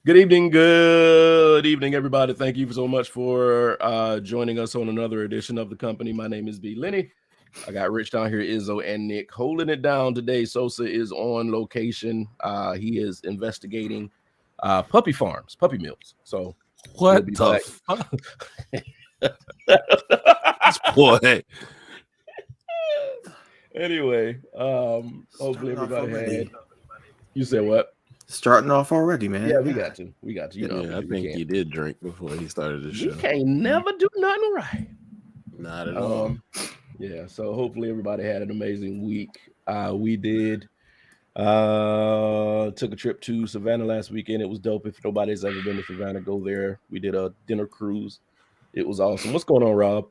Good evening, everybody. Thank you so much for joining us on another edition of the company. My name is B. Lenny. I got Rich down here, Izzo, and Nick holding it down today. Sosa is on location. He is investigating puppy farms, puppy mills. So he'll What be the back. fuck? This boy. Anyway, hopefully everybody had. You said what? Starting off already, man. Yeah, we got to. We got to. You know, Yeah, I think he did drink before he started the show. You can't never do nothing right. Not at all. Yeah, so hopefully everybody had an amazing week. We did. Took a trip to Savannah last weekend. It was dope. If nobody's ever been to Savannah, go there. We did a dinner cruise. It was awesome. What's going on, Rob?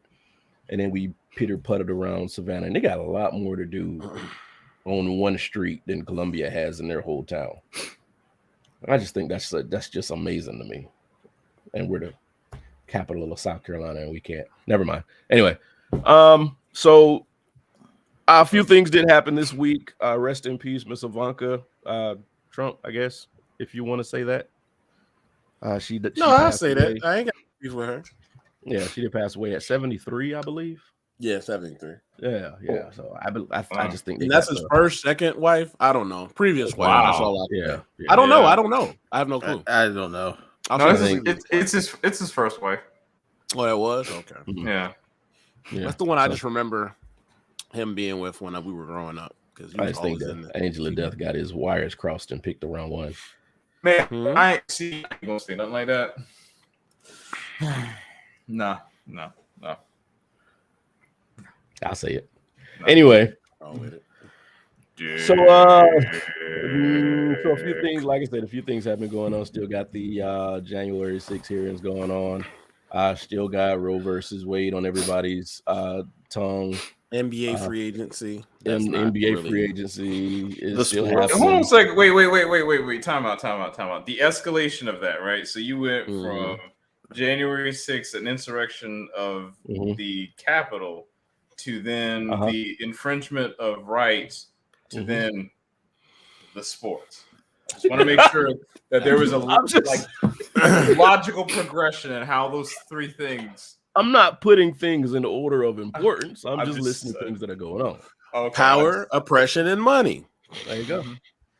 And then we pitter-putted around Savannah, and they got a lot more to do on one street than Columbia has in their whole town. I just think that's just amazing to me. And we're the capital of South Carolina, and we can't. Never mind. Anyway, so a few things did happen this week. Rest in peace, Miss Ivanka Trump, I guess, if you want to say that. She I say away. That. I ain't got beef with her. Yeah, she did pass away at 73, I believe. Yeah, 73. Yeah. So I just think that's his first, second wife. I don't know. Previous wife. Wow. That's all Yeah. I don't know. I don't know. I have no clue. I don't know. It's his first wife. Oh, that was okay. Mm-hmm. Yeah. That's the one I just remember him being with when we were growing up. Because I just think that Angel of Death got his wires crossed and picked the wrong one. Man, I ain't gonna say nothing like that. No. I'll say it. Anyway. So a few things, like I said, a few things have been going on. Still got the January 6 hearings going on. Still got Roe versus Wade on everybody's tongue. NBA free agency. NBA free agency is still happening. Hold on a second. Wait. Time out. The escalation of that, right? So you went from January 6th, an insurrection of the Capitol, to then the infringement of rights, to then the sports. I just want to make sure that there was a logical progression in how those three things. I'm not putting things in order of importance. I'm just listening to things that are going on. Okay. Power, oppression, and money. There you go.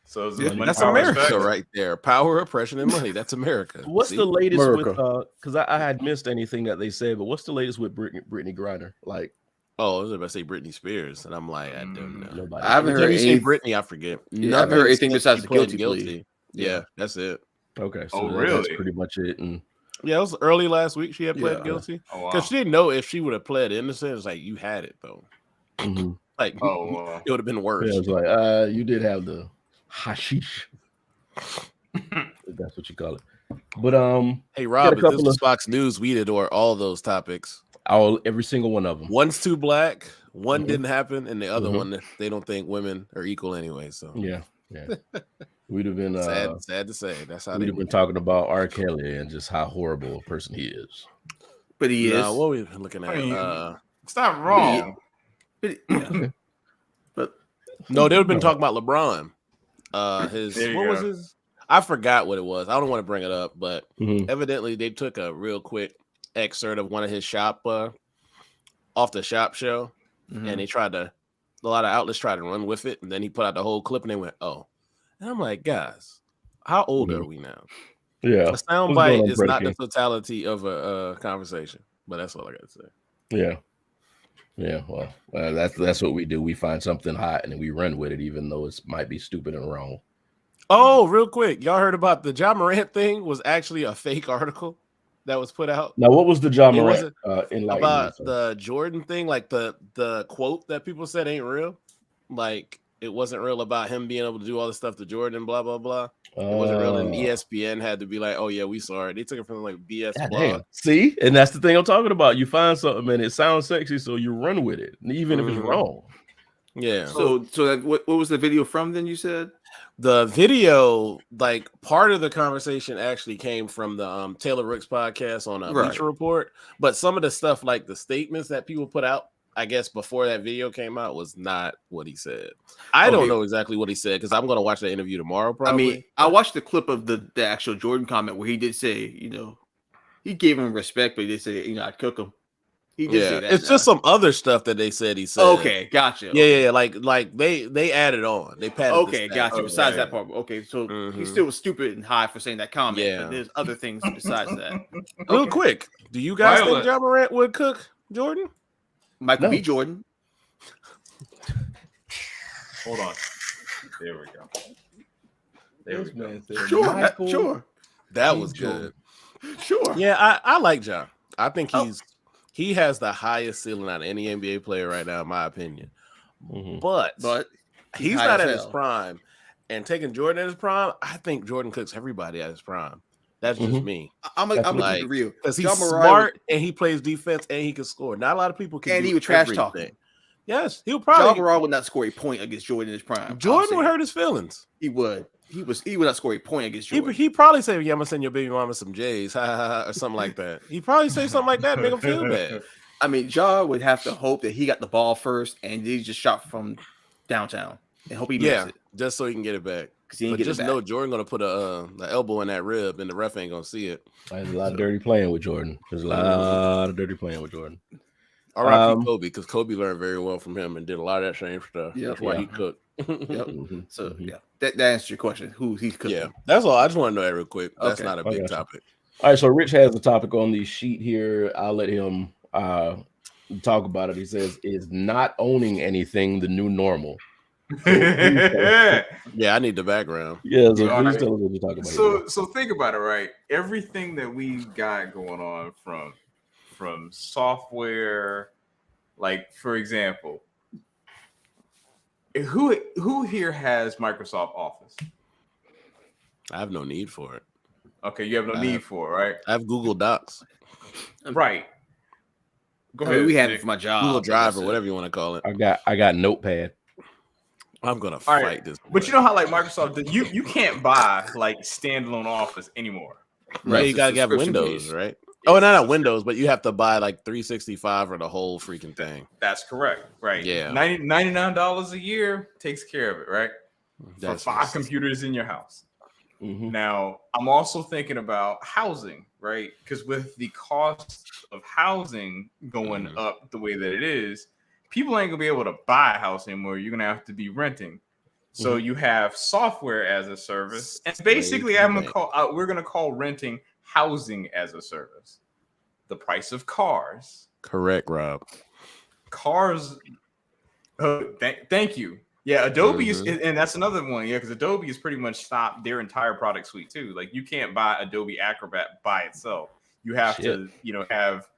So that's America right there. Power, oppression, and money. That's America. What's the latest with because I had missed anything that they said, but what's the latest with Brittany Griner? Like, I was about to say Britney Spears, and I'm like, I don't know. Nobody. I haven't heard anything. Britney, I forget. I haven't heard anything besides the guilty plea. Yeah, that's it. Okay, so really? That's pretty much it. And yeah, it was early last week. She had pled guilty because she didn't know if she would have pled innocent. It's like you had it though. Like it would have been worse. Yeah, it was like you did have the hashish. If that's what you call it. But hey Rob, if this was Fox News, we did all those topics. Every single one of them. One's too black, one didn't happen, and the other one they don't think women are equal anyway. So yeah. We'd have been sad to say. That's how we'd have been talking about R. Kelly and just how horrible a person he is. But he is. What we looking at? It's not wrong. But no, they've been talking about LeBron. Was his? I forgot what it was. I don't want to bring it up, but evidently they took a real quick excerpt of one of his shop off the shop show, and they a lot of outlets tried to run with it, and then he put out the whole clip, and they went, "Oh," and I'm like, guys, how old are we now? Yeah, a soundbite is not the totality of a conversation, but that's all I got to say. Yeah. Well, that's what we do. We find something hot and then we run with it, even though it might be stupid and wrong. Oh, real quick, y'all heard about the Ja Morant thing? Was actually a fake article that was put out. Now, what was the Ja Morant about the Jordan thing? Like the quote that people said ain't real. Like it wasn't real about him being able to do all the stuff to Jordan. Blah blah blah. It wasn't real, and ESPN had to be like, "Oh yeah, we saw it." They took it from like BS blog. See, and that's the thing I'm talking about. You find something and it sounds sexy, so you run with it, even if it's wrong. Yeah. So what was the video from? Then you said. The video, like part of the conversation actually came from the Taylor Rooks podcast on Bleacher Report, but some of the stuff, like the statements that people put out I guess before that video came out was not what he said. I don't know exactly what he said because I'm gonna watch that interview tomorrow. Probably. I mean, I watched the clip of the actual Jordan comment where he did say, he gave him respect, but he did say, I'd cook him. He did say that. It's just some other stuff that they said he said. Okay, gotcha. Yeah, like they added on. They padded. Okay, gotcha. Besides that part, okay, so he still was stupid and high for saying that comment. Yeah, but there's other things besides that. Real quick, do you guys think Ja Morant would cook Jordan? Michael B. Jordan. Hold on. There we go. There we go. Sure. That was good. Sure. Yeah, I like Ja. I think he has the highest ceiling out of any NBA player right now, in my opinion. But he's not at his prime. And taking Jordan at his prime, I think Jordan cooks everybody at his prime. That's just me. I'm gonna keep it real because he's smart and he plays defense and he can score. Not a lot of people can. And he would trash talk. Yes, he'll probably. Ja Morant would not score a point against Jordan in his prime. Jordan would hurt his feelings. He would. He would not score a point against Jordan. He probably say, "Yeah, I'm gonna send your baby mama some J's," or something like that. He probably say something like that, make him feel bad. I mean, Ja would have to hope that he got the ball first and he just shot from downtown and hope he makes it, just so he can get it back. But just know Jordan gonna put the elbow in that rib, and the ref ain't gonna see it. There's a lot of dirty playing with Jordan. R.I.P. Kobe, because Kobe learned very well from him and did a lot of that same stuff. That's why he cooked. So that answers your question. Who he's cooking? Yeah, that's all. I just want to know that real quick. That's not a big topic. All right, so Rich has a topic on the sheet here. I'll let him talk about it. He says, "Is not owning anything the new normal?" Yeah, I need the background. Yeah, so please tell us what you're talking about. So think about it, right? Everything that we got going on from software, like for example, who here has Microsoft Office? I have no need for it. Okay, you have no need for it, right? I have Google Docs. Right. Go ahead. We have it for my job. Google Drive or whatever you want to call it. I got Notepad. I'm gonna fight this. But you know how like Microsoft, you can't buy like standalone Office anymore. Right, you gotta have Windows, right? Oh, not Windows, but you have to buy like 365 or the whole freaking thing. That's correct, right? Yeah, $99 a year takes care of it, right? That's for 5 computers in your house. Now, I'm also thinking about housing, right? Because with the cost of housing going up the way that it is, people ain't gonna be able to buy a house anymore. You're gonna have to be renting. So you have software as a service, and basically, we're gonna call renting housing as a service. The price of cars. Correct, Rob. Cars. Thank you. Yeah, Adobe is, and that's another one. Yeah, because Adobe has pretty much stopped their entire product suite too. Like you can't buy Adobe Acrobat by itself. You have to, have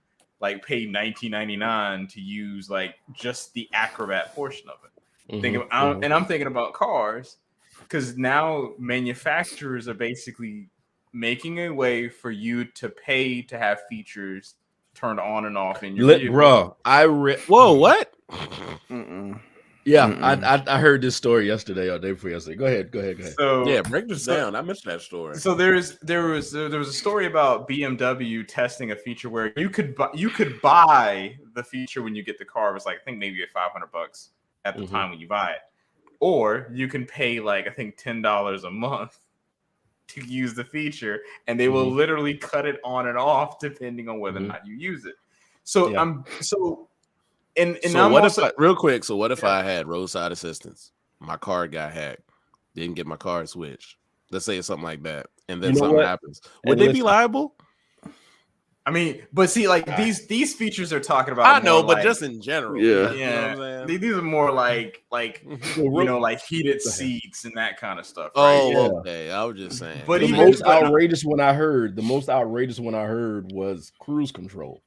like pay $19.99 to use like just the Acrobat portion of it. And I'm thinking about cars because now manufacturers are basically making a way for you to pay to have features turned on and off in your vehicle. Bro, Whoa, what? Yeah, I heard this story yesterday or day before yesterday. Go ahead. So break this down. I missed that story. So there was a story about BMW testing a feature where you could buy the feature when you get the car. It was like I think maybe $500 at the time when you buy it, or you can pay like I think $10 a month to use the feature, and they will literally cut it on and off depending on whether or not you use it. So what if I had roadside assistance? My car got hacked, didn't get my car switched. Let's say it's something like that, and then something happens. Would they be liable? I mean, but see, like these features are talking about. I know, but just in general, yeah. You know what I'm saying? These are more like like heated seats and that kind of stuff. Right? Oh, okay. I was just saying. But the most outrageous one I heard was cruise control.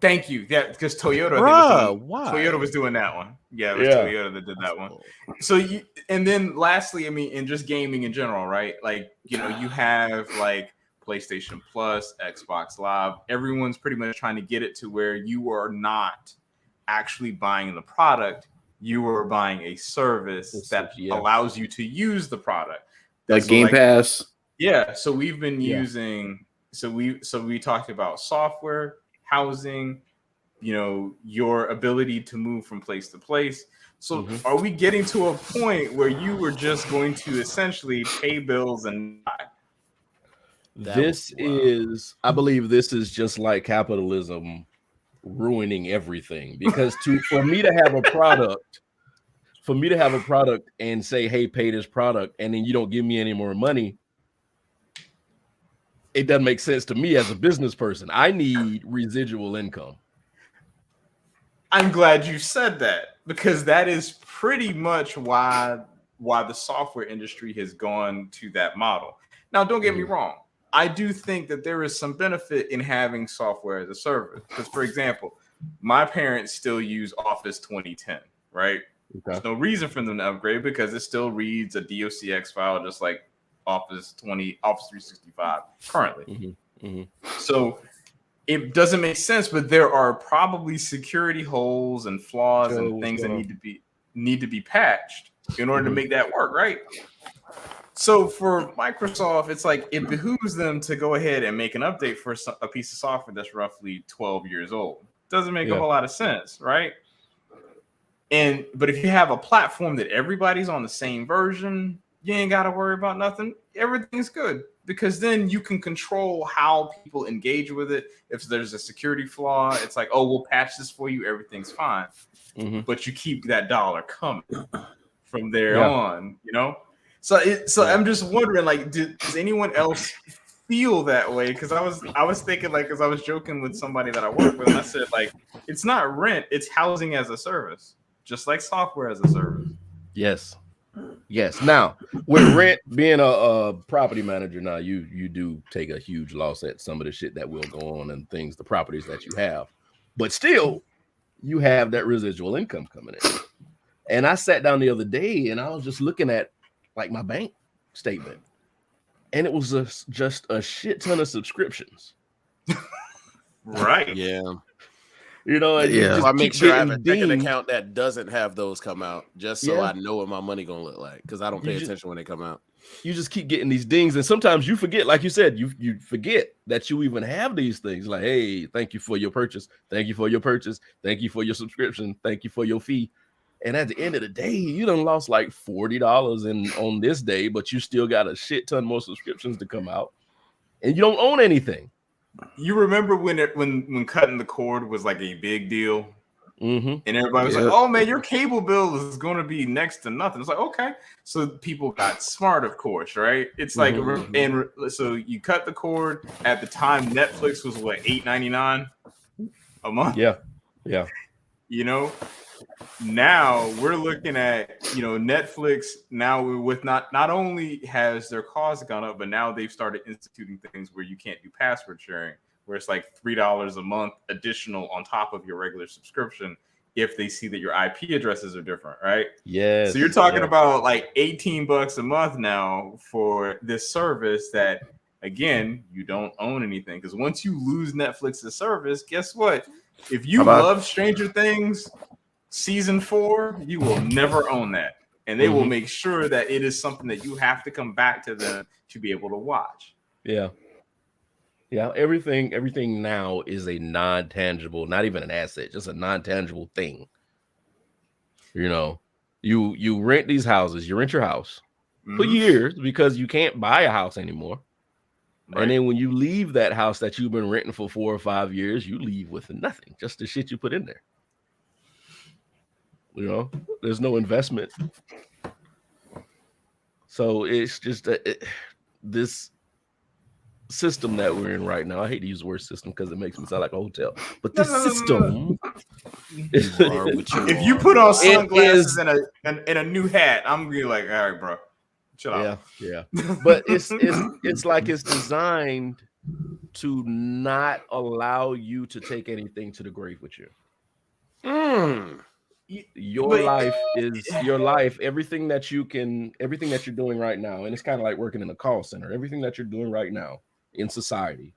Thank you. Yeah, because Toyota. Toyota was doing that one. Yeah, it was Toyota that did that one. So and then lastly, I mean, in just gaming in general, right? Like you have like PlayStation Plus, Xbox Live. Everyone's pretty much trying to get it to where you are not actually buying the product. You are buying a service that allows you to use the product. Like Game Pass. Yeah. So we've been using. So we talked about software, housing, your ability to move from place to place. So are we getting to a point where you were just going to essentially pay bills and die? I believe this is just like capitalism ruining everything, because for me to have a product and say, hey, pay this product, and then you don't give me any more money, it doesn't make sense to me as a business person. I need residual income. I'm glad you said that, because that is pretty much why the software industry has gone to that model. Now, don't get me wrong. I do think that there is some benefit in having software as a service. Because, for example, my parents still use Office 2010, right? Okay. There's no reason for them to upgrade because it still reads a docx file just like Office 365 currently. So it doesn't make sense, but there are probably security holes and flaws and things that need to be patched in order to make that work, right? So for Microsoft, it's like it behooves them to go ahead and make an update for a piece of software that's roughly 12 years old. Doesn't make a whole lot of sense, right? But if you have a platform that everybody's on the same version, you ain't got to worry about nothing. Everything's good, because then you can control how people engage with it. If there's a security flaw, it's like, oh, we'll patch this for you. Everything's fine. But you keep that dollar coming from there on, So I'm just wondering, like, does anyone else feel that way? Because I was thinking, like, because I was joking with somebody that I work with, and I said, like, it's not rent, it's housing as a service, just like software as a service. Yes. Now, with rent, being a property manager, now you do take a huge loss at some of the shit that will go on and things, the properties that you have, but still, you have that residual income coming in. And I sat down the other day and I was just looking at like my bank statement, and it was just a shit ton of subscriptions. Right. Yeah. I make sure I have a checking account that doesn't have those come out, just so I know what my money gonna look like, because I don't pay attention when they come out. You just keep getting these dings, and sometimes you forget, like you said, you forget that you even have these things. Like, hey, thank you for your purchase, thank you for your purchase, thank you for your subscription, thank you for your fee. And at the end of the day, you done lost like $40 on this day, but you still got a shit ton more subscriptions to come out, and you don't own anything. You remember when cutting the cord was like a big deal, and everybody was like, "Oh man, your cable bill is going to be next to nothing." It's like, okay, so people got smart, of course, right? It's like, and so you cut the cord. At the time, Netflix was what, $8.99 a month? Yeah. Now we're looking at Netflix now with not only has their costs gone up, but now they've started instituting things where you can't do password sharing, where it's like $3 a month additional on top of your regular subscription if they see that your IP addresses are different, right? Yes. So you're talking about like $18 a month now for this service that, again, you don't own anything, because once you lose Netflix's service, guess what? If you love Stranger Things season 4, you will never own that, and they will make sure that it is something that you have to come back to them to be able to watch. Everything now is a non-tangible, not even an asset, just a non-tangible thing. You rent these houses, you rent your house for years because you can't buy a house anymore. Right. And then when you leave that house that you've been renting for 4 or 5 years, you leave with nothing, just the shit you put in there. There's no investment. So it's just this system that we're in right now. I hate to use the word system because it makes me sound like a hotel, but this system. If you put on sunglasses and a new hat, I'm gonna be like, all right, bro, chill out. Yeah. But it's like it's designed to not allow you to take anything to the grave with you. Your life is your life. Everything that you're doing right now, and it's kind of like working in a call center. Everything that you're doing right now in society,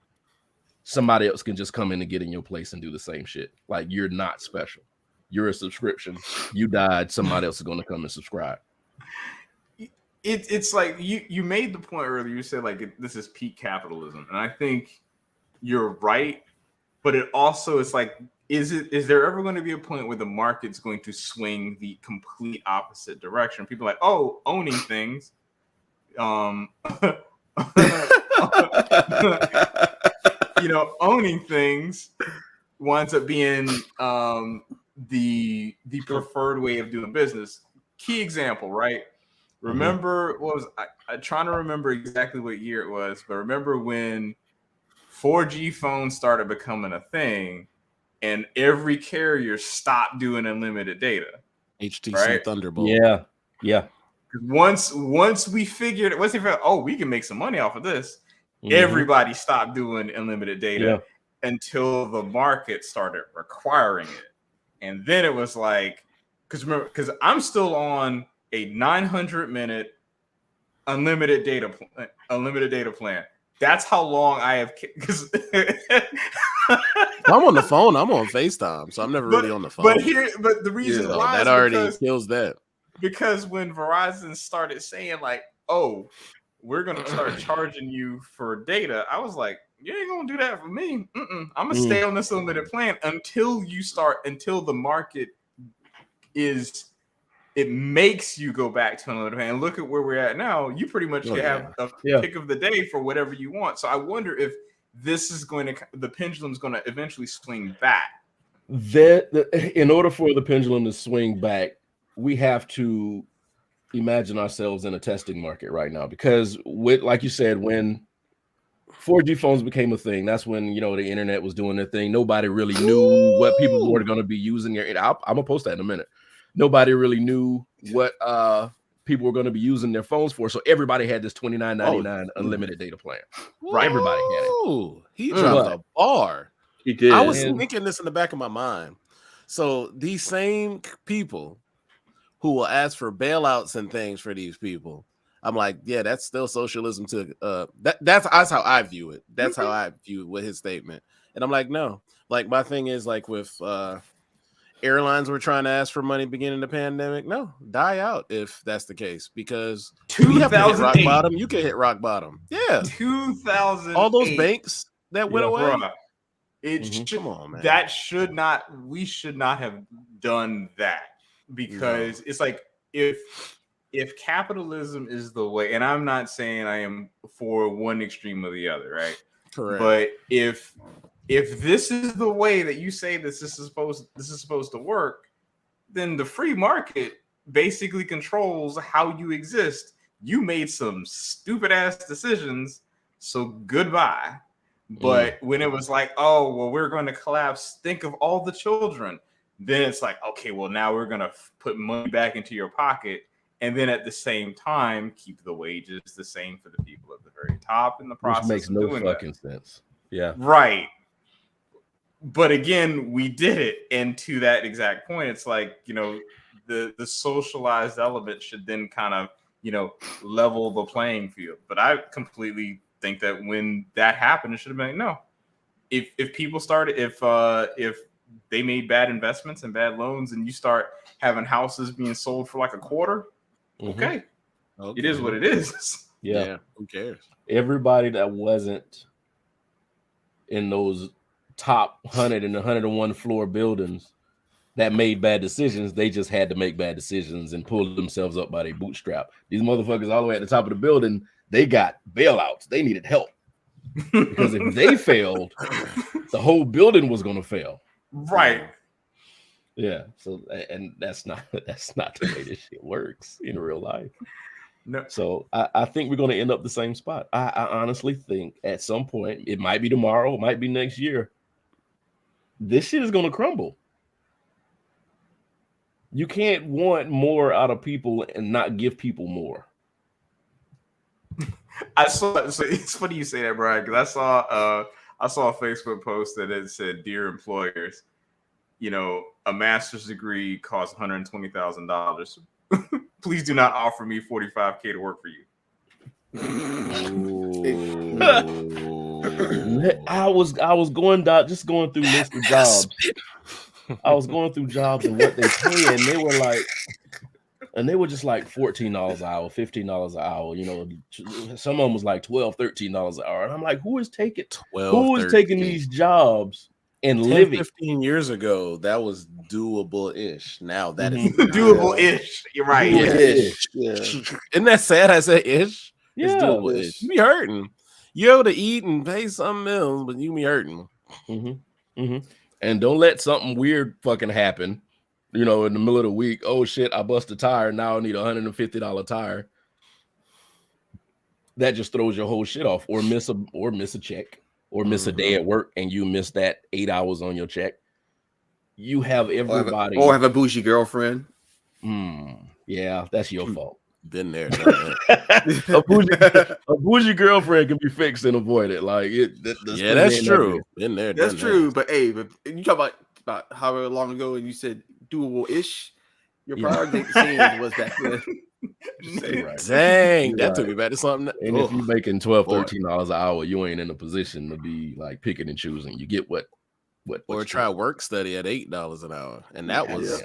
somebody else can just come in and get in your place and do the same shit. Like, you're not special. You're a subscription. You died. Somebody else is going to come and subscribe. It's like you made the point earlier. You said like this is peak capitalism, and I think you're right. But it also is like is there ever going to be a point where the market's going to swing the complete opposite direction? People are like, oh, owning things. Owning things winds up being the preferred way of doing business. Key example, right? Remember what was I trying to remember exactly what year it was, but remember when 4G phones started becoming a thing and every carrier stopped doing unlimited data. HTC right? Thunderbolt. Yeah. Once we figured we can make some money off of this, everybody stopped doing unlimited data until the market started requiring it. And then it was like, because I'm still on a 900-minute unlimited data plan. That's how long I have. Because I'm on the phone. I'm on FaceTime, so I'm never really on the phone. But the reason why that already kills that. Because when Verizon started saying like, "Oh, we're gonna start charging you for data," I was like, "You ain't gonna do that for me. I'm gonna stay on this unlimited plan until the market it makes you go back to another plan." And look at where we're at now. You pretty much have a pick of the day for whatever you want. So I wonder if this is the pendulum's going to eventually swing back. In order for the pendulum to swing back, we have to imagine ourselves in a testing market right now, because like you said, when 4G phones became a thing, that's when the internet was doing their thing. Nobody really knew what people were going to be using. I'm gonna post that in a minute. Nobody really knew what people were going to be using their phones for, so everybody had this $29.99 unlimited data plan. Right, everybody had it. He dropped a bar. He did. I was thinking this in the back of my mind. So these same people who will ask for bailouts and things for these people, I'm like, yeah, that's still socialism. That's how I view it. That's how I view it with his statement. And I'm like, no. Like, my thing is, like, with airlines were trying to ask for money beginning the pandemic. No, die out if that's the case, because you have to hit rock bottom. You can hit rock bottom. Yeah, 2000. All those banks that went away. Bruh. Come on, man. We should not have done that, because it's like if capitalism is the way, and I'm not saying I am for one extreme or the other, right? Correct. But if this is the way that you say this is supposed to work, then the free market basically controls how you exist. You made some stupid ass decisions, so goodbye. But when it was like, oh, well, we're going to collapse, think of all the children, then it's like, okay, well, now we're going to put money back into your pocket, and then at the same time keep the wages the same for the people at the very top in the process. Which makes no fucking sense. Yeah. Right. But again, we did it, and to that exact point, it's like, the socialized element should then kind of, level the playing field. But I completely think that when that happened, it should have been no. If people started, if they made bad investments and bad loans, and you start having houses being sold for like a quarter, okay. It is what it is. Yeah. Who cares? Everybody that wasn't in those top 100 and 101 floor buildings that made bad decisions, they just had to make bad decisions and pull themselves up by their bootstrap. These motherfuckers all the way at the top of the building, they got bailouts. They needed help, because if they failed, the whole building was going to fail. Right. Yeah. So, and that's not the way this shit works in real life. No. So I think we're going to end up the same spot. I honestly think at some point, it might be tomorrow, it might be next year, this shit is going to crumble. You can't want more out of people and not give people more. So it's funny you say that, Brian, because I saw a Facebook post that it said, "Dear employers, a master's degree costs $120,000. Please do not offer me $45K to work for you." I was going through list of jobs. I was going through jobs and what they pay, and they were just like $14 an hour, $15 an hour. Some of them was like $12, $13 an hour, and I'm like, who is taking these jobs and 10, living. 15 years ago, that was doable-ish. Now that is doable-ish. You're right. Ish. Yeah. Isn't that sad? I said ish. Yeah, it's doable-ish. You be hurting. You able to eat and pay some bills, but you be hurting. And don't let something weird fucking happen. In the middle of the week. Oh shit! I bust a tire. Now I need $150 tire. That just throws your whole shit off, or miss a check, or miss a day at work, and you miss that 8 hours on your check. You have everybody, or have a bougie girlfriend. Yeah, that's your fault. Been there. a bougie girlfriend can be fixed and avoided. Like that's true. Been there. That's true. But hey, you talk about however long ago, and you said doable-ish. Your priority was back then. Right. Dang, that took me back to something. And if you're making $12, $13 an hour, you ain't in a position to be like picking and choosing. You get what or try work study at $8 an hour, and that was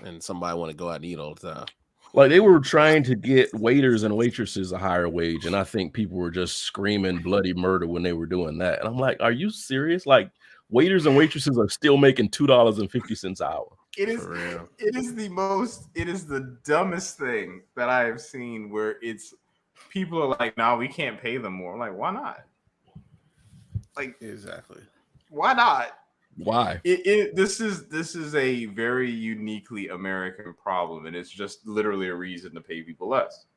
and somebody want to go out and eat all the time. Like they were trying to get waiters and waitresses a higher wage, and I think people were just screaming bloody murder when they were doing that. And I'm like, are you serious? Like waiters and waitresses are still making $2.50 an hour. It is the dumbest thing that I have seen, where it's people are like, no, we can't pay them more. I'm like, why not? Like, exactly. Why not? Why? This is a very uniquely American problem, and it's just literally a reason to pay people less.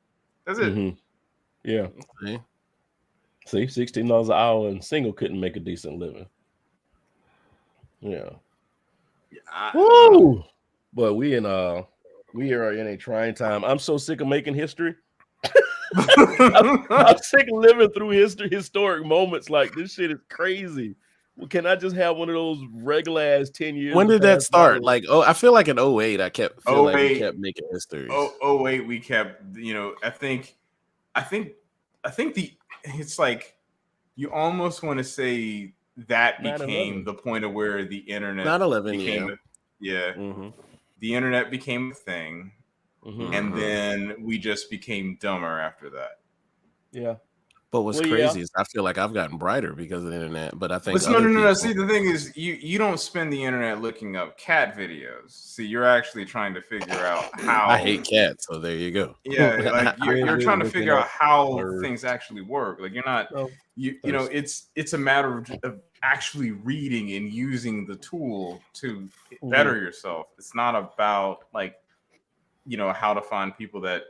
That's it. Yeah. See, $16 an hour and single couldn't make a decent living. Yeah. Woo! But we are in a trying time. I'm so sick of making history. I'm sick of living through historic moments. Like this shit is crazy. Well, can I just have one of those regular ass 10 years? When did that start? Like, I feel like in 08, I kept feeling like we kept making history. 08, we kept, I think it's like you almost want to say that became 9/11. the point of where the internet 9/11 became the internet became a thing, and then we just became dumber after that. Yeah. But what's crazy is I feel like I've gotten brighter because of the internet. But I think no. See, the thing is, you don't spend the internet looking up cat videos. See, you're actually trying to figure out how. I hate cats, so there you go. Yeah, like you're trying to figure out how things actually work. Like you're not, it's a matter of actually reading and using the tool to better yourself. It's not about like, how to find people that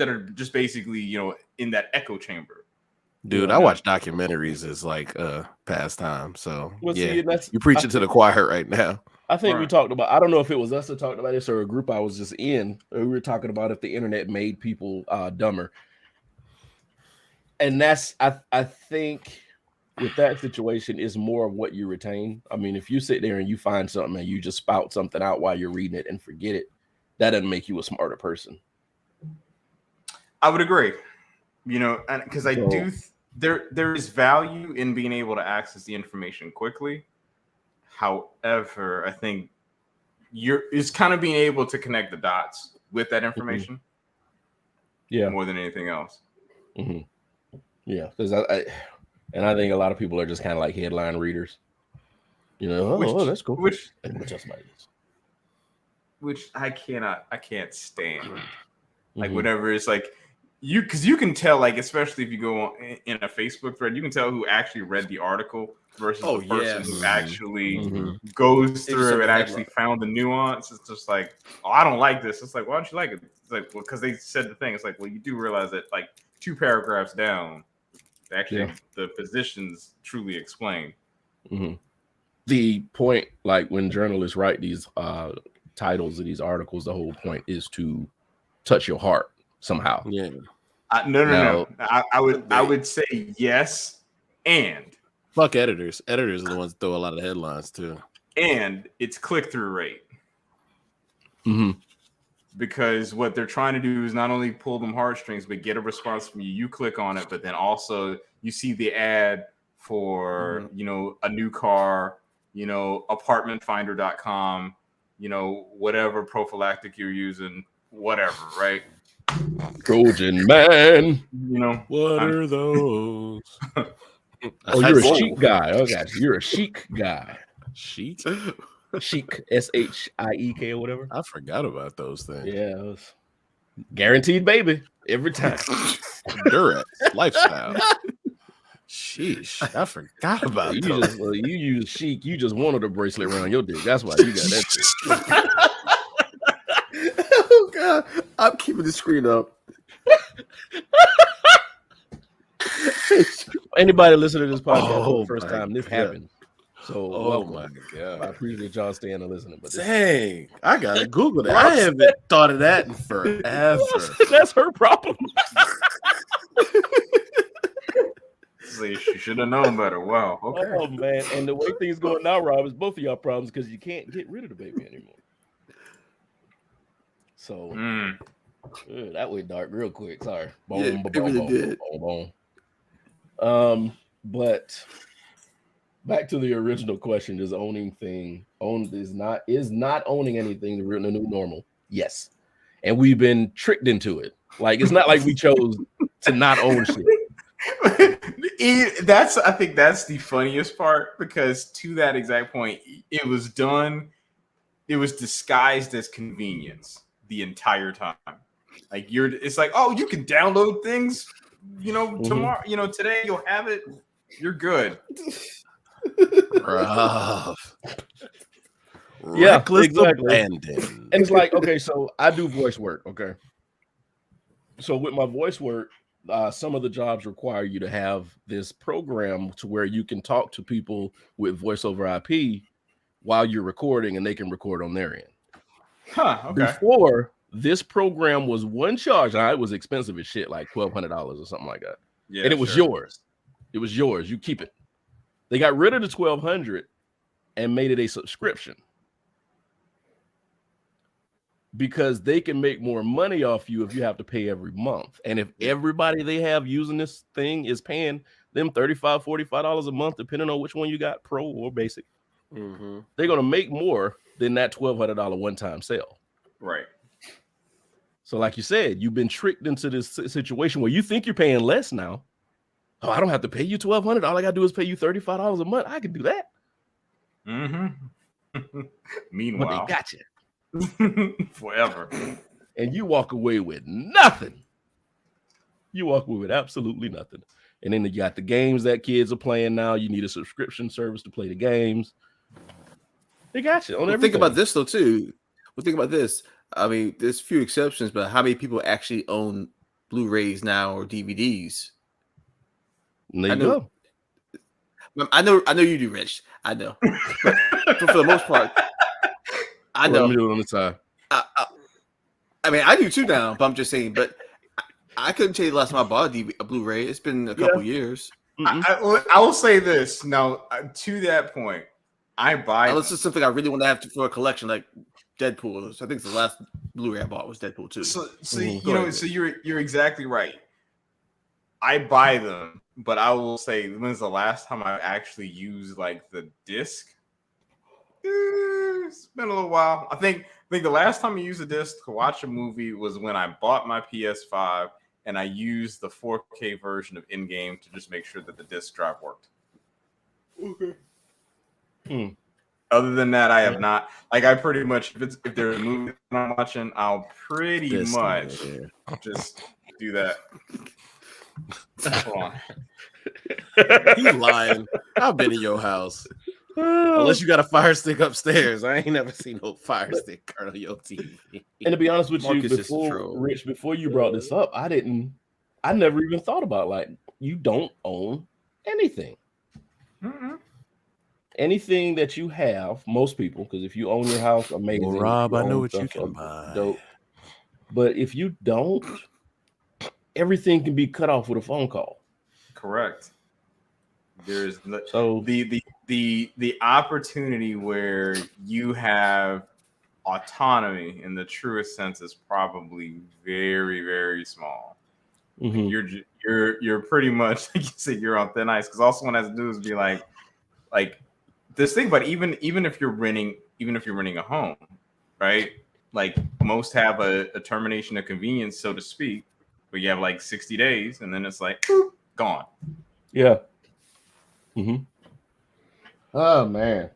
are just basically, in that echo chamber. Dude, I watch documentaries as like pastime. So see, you're preaching to the choir right now. I think we talked about, I don't know if it was us that talked about this or a group I was just in. We were talking about if the internet made people dumber. And that's, I think with that situation is more of what you retain. I mean, if you sit there and you find something and you just spout something out while you're reading it and forget it, that doesn't make you a smarter person. I would agree, because there is value in being able to access the information quickly. However, I think it's kind of being able to connect the dots with that information. Yeah, more than anything else. Yeah, because I think a lot of people are just kind of like headline readers. That's cool. Which I can't stand. Like whenever it's like because you can tell, like, especially if you go in a Facebook thread, you can tell who actually read the article versus the person who actually goes through and actually found the nuance. It's just like, oh, I don't like this. It's like, why don't you like it? It's like, well, because they said the thing. It's like, well, you do realize that like 2 paragraphs down, actually the positions truly explain. The point, like when journalists write these titles of these articles, the whole point is to touch your heart somehow. No. I would say yes, and fuck editors. Editors are the ones that throw a lot of headlines too. And it's click-through rate. Because what they're trying to do is not only pull them heartstrings, but get a response from you. You click on it, but then also you see the ad for a new car, apartmentfinder.com, whatever prophylactic you're using, whatever, right? Trojan man. What are those? Oh, you're a chic guy. Okay, you're a chic guy. Chic? Chic, SHIEK or whatever. I forgot about those things. Yeah, it was guaranteed, baby, every time. Durex lifestyle. Sheesh, I forgot about you. those. You use chic. You just wanted a bracelet around your dick. That's why you got that shit. Oh God, I'm keeping the screen up. Anybody listening to this podcast for the first time, this happened. So, welcome. My God, I appreciate y'all staying and listening. But dang, I gotta Google that. I haven't thought of that in forever. That's her problem. See, she should have known better. Wow. Okay. Oh man, and the way things going now, Rob, is both of y'all problems because you can't get rid of the baby anymore. So that went dark real quick. Sorry. Boom, it really did. But back to the original question: is owning is not owning anything the new normal? Yes, and we've been tricked into it. Like it's not like we chose to not own shit. I think that's the funniest part because to that exact point, it was disguised as convenience the entire time. Like it's like, oh, you can download things, tomorrow, today you'll have it. You're good. Rough. Yeah, Reckless exactly. abandon. And it's like, okay, so I do voice work. Okay. So with my voice work, some of the jobs require you to have this program to where you can talk to people with voice over IP while you're recording and they can record on their end. Huh, okay. Before, this program was one charge. Now, it was expensive as shit, like $1,200 or something like that. Yeah, and it was yours. It was yours. You keep it. They got rid of the $1,200 and made it a subscription because they can make more money off you if you have to pay every month. And if everybody they have using this thing is paying them $35, $45 a month, depending on which one you got, pro or basic, they're going to make more than that $1,200 one-time sale. Right. So like you said, you've been tricked into this situation where you think you're paying less now. Oh, I don't have to pay you $1,200. All I got to do is pay you $35 a month. I can do that. Meanwhile, but they got you. Forever. And you walk away with nothing. You walk away with absolutely nothing. And then you got the games that kids are playing now. You need a subscription service to play the games. They got you on everything. Think about this though too. Well, think about this. I mean, there's few exceptions, but how many people actually own Blu-rays now or DVDs? There you go. I know you do, Rich. I know. But for the most part, I know. Let me do it on the side. I mean, I do too now, but I'm just saying. But I couldn't tell you the last time I bought a Blu-ray. It's been a couple years. I will say this now. To that point, I buy. This is something I really want to have for a collection, like Deadpool. So I think the last Blu-ray I bought was Deadpool 2. So you're exactly right. I buy them, but I will say, when's the last time I actually used like the disc? It's been a little while. I think the last time I used a disc to watch a movie was when I bought my PS5 and I used the 4K version of Endgame to just make sure that the disc drive worked. Okay. Other than that, I have not. Like, I pretty much, if there's a movie that I'm watching, I'll pretty much just do that. Hold on. He's lying. I've been in your house. Unless you got a fire stick upstairs. I ain't never seen no fire stick on your TV. And to be honest with you, before you brought this up, I never even thought about, like, you don't own anything. Anything that you have, most people, because if you own your house, amazing. Well, Rob, I know what you can buy. Dope. But if you don't, everything can be cut off with a phone call. Correct. There's the opportunity where you have autonomy in the truest sense is probably very, very small. You're pretty much, like you said, you're on thin ice, because all someone has to do is be like this thing. But even if you're renting a home, right? Like, most have a termination of convenience, so to speak, but you have like 60 days, and then it's like, boop, gone. Yeah. Mm-hmm. Oh man.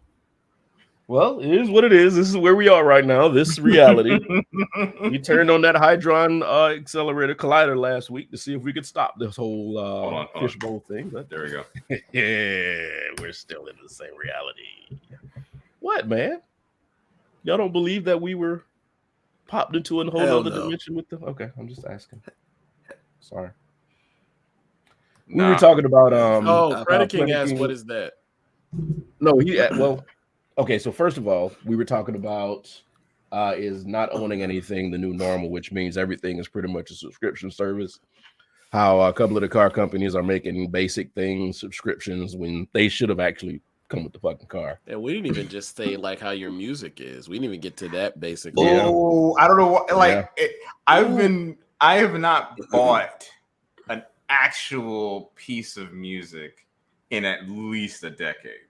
Well, it is what it is. This is where we are right now. This is reality. We turned on that Hydron accelerator collider last week to see if we could stop this whole fishbowl thing. But there we go. Yeah, we're still in the same reality. What, man? Y'all don't believe that we were popped into a whole other dimension with them? Okay, I'm just asking. Sorry. We were talking about Credit King asked, what is that? No, okay, so first of all, we were talking about is not owning anything the new normal, which means everything is pretty much a subscription service. How a couple of the car companies are making basic things subscriptions when they should have actually come with the fucking car. And we didn't even just say like how your music is. We didn't even get to that basic. Oh, I don't know what. Like, I have not bought an actual piece of music in at least a decade.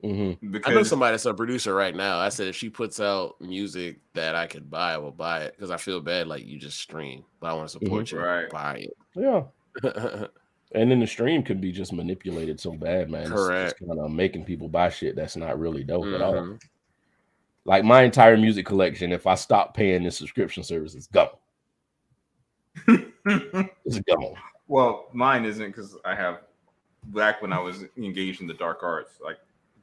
Mm-hmm. I know somebody that's a producer right now. I said if she puts out music that I could buy, I will buy it because I feel bad. Like you just stream, but I want to support you. Right. Buy it. Yeah. And then the stream could be just manipulated so bad, man. Correct. It's kind of making people buy shit that's not really dope at all. Like my entire music collection, if I stop paying this subscription service, it's gone. It's gone. Well, mine isn't because I have back when I was engaged in the dark arts, like.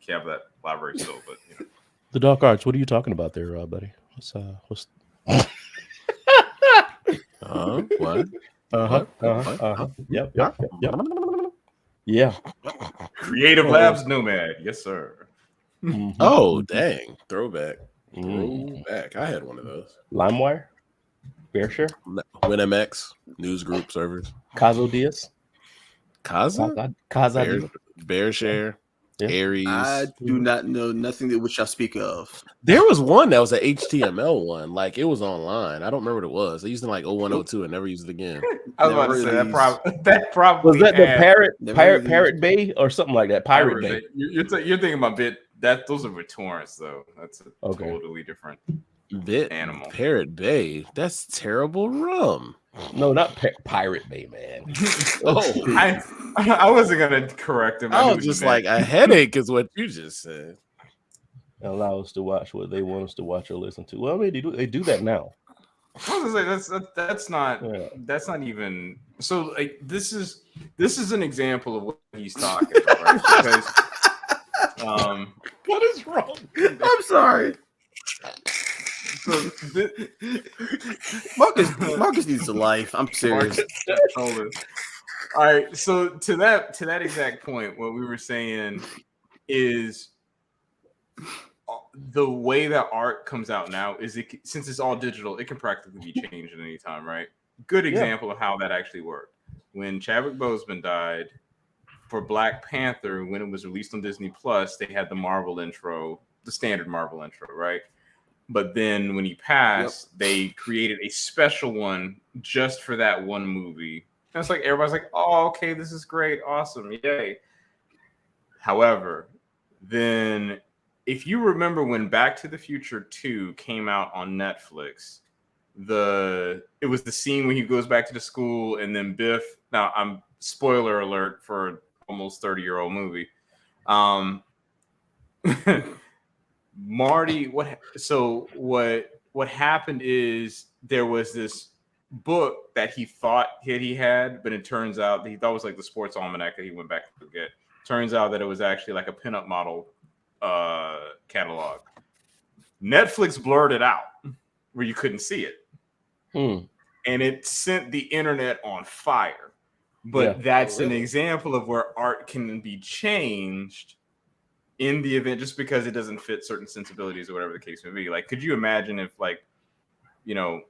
Have that library still, but you know. The dark arts. What are you talking about there, buddy? What's what? Yep. Yeah. Creative Labs Nomad. Yes, sir. Mm-hmm. Oh, dang. Throwback. Throwback. I had one of those. LimeWire? BearShare? WinMX. News group servers. Caso Diaz? Casa? BearShare. Yeah. Aries. I do not know nothing that which I speak of. There was one that was an HTML one, like it was online. I don't remember what it was. I used it in like 0102 and never used it again. I was about to say that probably was that the Pirate Bay or something like that. Pirate Bay. You're thinking about those are BitTorrents though. That's a totally different animal. Parrot Bay. That's terrible rum. No, not Pirate Bay, man. I wasn't gonna correct him. I was just like a headache is what you just said. Allow us to watch what they want us to watch or listen to. Well, they do that now. I was gonna say that's not even so. Like this is an example of what he's talking about, right? Because what is wrong? I'm sorry. So Marcus needs a life. I'm serious. All right. So to that exact point, what we were saying is the way that art comes out now is since it's all digital, it can practically be changed at any time, right? Good example of how that actually worked. When Chadwick Boseman died for Black Panther, when it was released on Disney Plus, they had the Marvel intro, the standard Marvel intro, right? But then when he passed, they created a special one just for that one movie. And it's like everybody's like, "Oh, okay, this is great, awesome, yay!" However, then if you remember when Back to the Future 2 came out on Netflix, it was the scene when he goes back to the school and then Biff. Now, I'm spoiler alert for an almost 30-year-old movie. Marty, what happened is there was this book that he thought he had, but it turns out that he thought it was like the sports almanac that he went back to get. Turns out that it was actually like a pinup model catalog. Netflix blurred it out where you couldn't see it. And it sent the internet on fire. But that's an example of where art can be changed in the event just because it doesn't fit certain sensibilities or whatever the case may be. Like, could you imagine if, like, you know,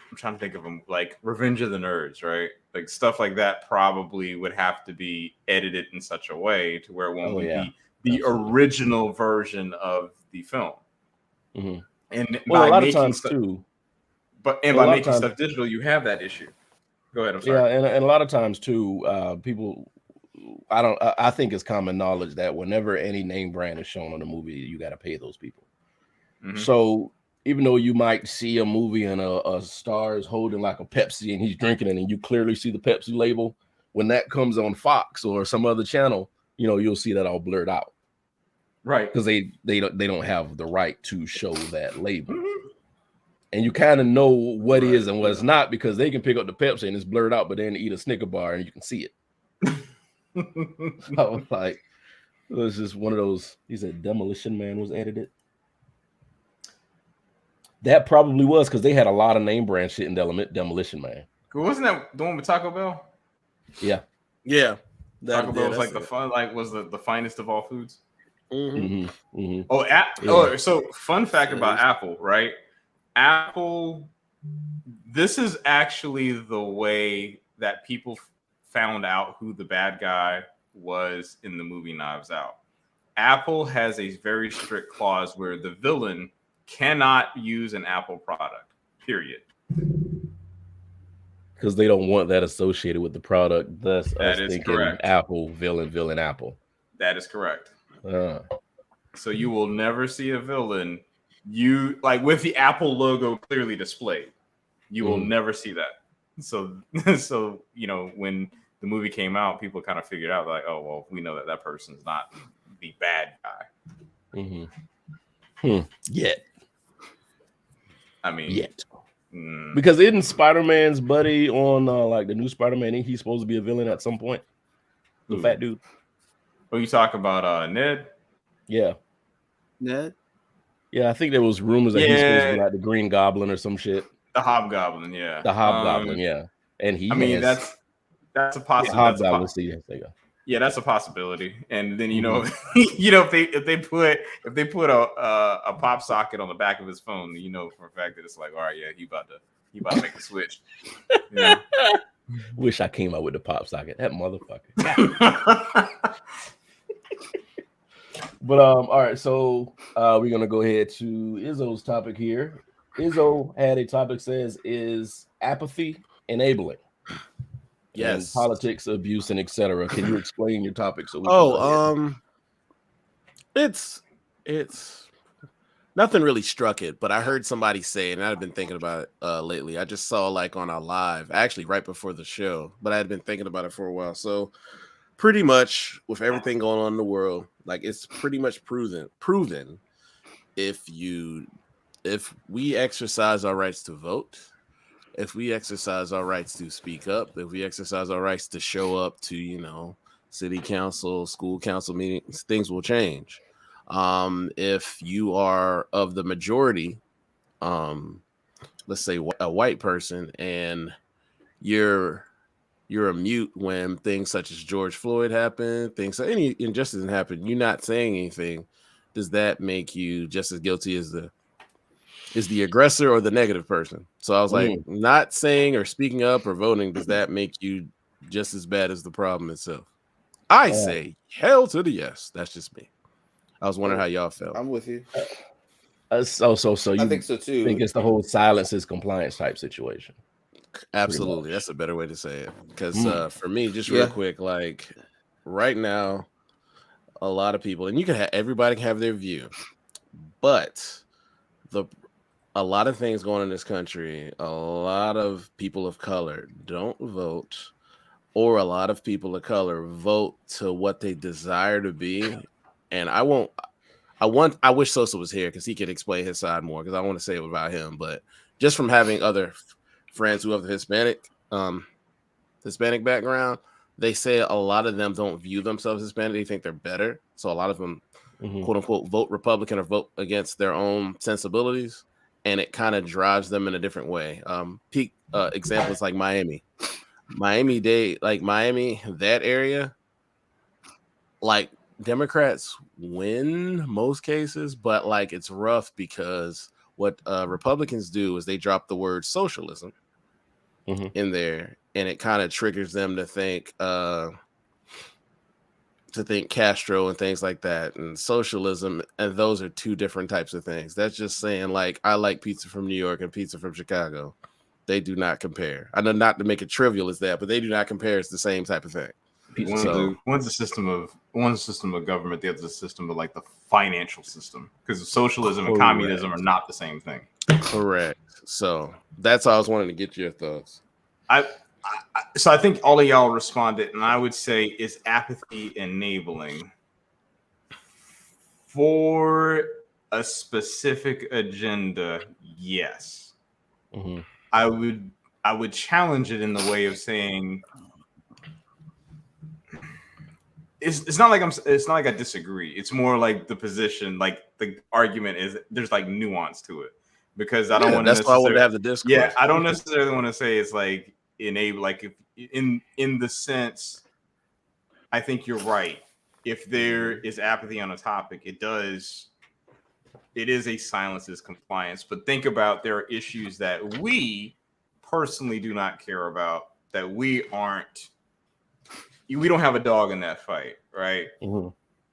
I'm trying to think of them, like Revenge of the Nerds, right? Like stuff like that probably would have to be edited in such a way to where it won't be the original version of the film. Mm-hmm. And a lot of times too. By making stuff digital, you have that issue. Go ahead. I'm sorry. Yeah, and a lot of times too, people. I think it's common knowledge that whenever any name brand is shown on a movie, you got to pay those people. Mm-hmm. So even though you might see a movie and a star is holding like a Pepsi and he's drinking it and you clearly see the Pepsi label, when that comes on Fox or some other channel, you'll see that all blurred out. Right. Because they don't have the right to show that label. And you kind of know what is and what's not, because they can pick up the Pepsi and it's blurred out, but then eat a Snicker bar and you can see it. I was like, it was just one of those. He said Demolition Man was edited. That probably was, because they had a lot of name brand shit in Demolition Man. Wasn't that the one with Taco Bell? Yeah. Taco Bell was like the finest of all foods. Mm-hmm. Mm-hmm. Oh, so fun fact about Apple, right? Apple, this is actually the way that people found out who the bad guy was in the movie Knives Out. Apple has a very strict clause where the villain cannot use an Apple product, period. Because they don't want that associated with the product. Thus, that us is thinking correct. Apple, villain, Apple. That is correct. So you will never see a villain with the Apple logo clearly displayed. You will never see that. So when the movie came out, people kind of figured out like, oh well, we know that person's not the bad guy. Yet. I mean, yet. Because isn't Spider-Man's buddy on the new Spider-Man? Ain't he supposed to be a villain at some point? The fat dude. Oh, you talk about Ned? Yeah. Ned? Yeah, I think there was rumors that he's supposed to be like the Green Goblin or some shit. The Hobgoblin, yeah. The Hobgoblin, yeah. And that's a possibility. That's a possibility. And then if they put a pop socket on the back of his phone, for a fact that it's like, all right, yeah, he about to make the switch. Wish I came out with the pop socket. That motherfucker. But all right, so we're gonna go ahead to Izzo's topic here. Izzo had a topic says, is apathy enabling? Yes. And politics, abuse, and etc. Can you explain your topic? It's nothing really struck it, but I heard somebody say, and I've been thinking about it lately. I just saw on a live, actually right before the show, but I had been thinking about it for a while. So pretty much with everything going on in the world, it's pretty much proven if we exercise our rights to vote, if we exercise our rights to speak up, if we exercise our rights to show up to, city council, school council meetings, things will change. If you are of the majority, let's say a white person, and you're a mute when things such as George Floyd happen, any injustice happen, you're not saying anything. Does that make you just as guilty as the aggressor or the negative person? So I was like, not saying or speaking up or voting, does that make you just as bad as the problem itself? I say hell to the yes. That's just me. I was wondering how y'all felt. I'm with you. So you I think so too. Think it's the whole silence is compliance type situation? Absolutely. That's a better way to say it. Because for me, just real quick, right now, a lot of people, and everybody can have their view, but a lot of things going on in this country, a lot of people of color don't vote, or a lot of people of color vote to what they desire to be. And I wish Sosa was here because he could explain his side more, because I want to say it about him. But just from having other friends who have the Hispanic background, they say a lot of them don't view themselves as Hispanic. They think they're better. So a lot of them, quote unquote, vote Republican or vote against their own sensibilities. And it kind of drives them in a different way. Peak examples like Miami, that area, Democrats win most cases, but it's rough because what Republicans do is they drop the word socialism in there, and it kind of triggers them to think Castro and things like that, and socialism, and those are two different types of things. That's just saying I like pizza from New York and pizza from Chicago. They do not compare. I know not to make it trivial as that, but they do not compare. It's the same type of thing. One's a system of government, the other's a system of the financial system, because socialism and communism are not the same thing. Correct. So that's how I was wanting to get your thoughts. So I think all of y'all responded, and I would say is apathy enabling for a specific agenda. Yes, I would challenge it in the way of saying it's not like I disagree. It's more like the position, like the argument is there's like nuance to it because I don't want to. That's why I wanted to have the discourse. Yeah, I don't necessarily want to say it's like enable, like if in the sense. I think you're right. If there is apathy on a topic, it is a silences compliance. But think about there are issues that we personally do not care about, that we don't have a dog in that fight, right?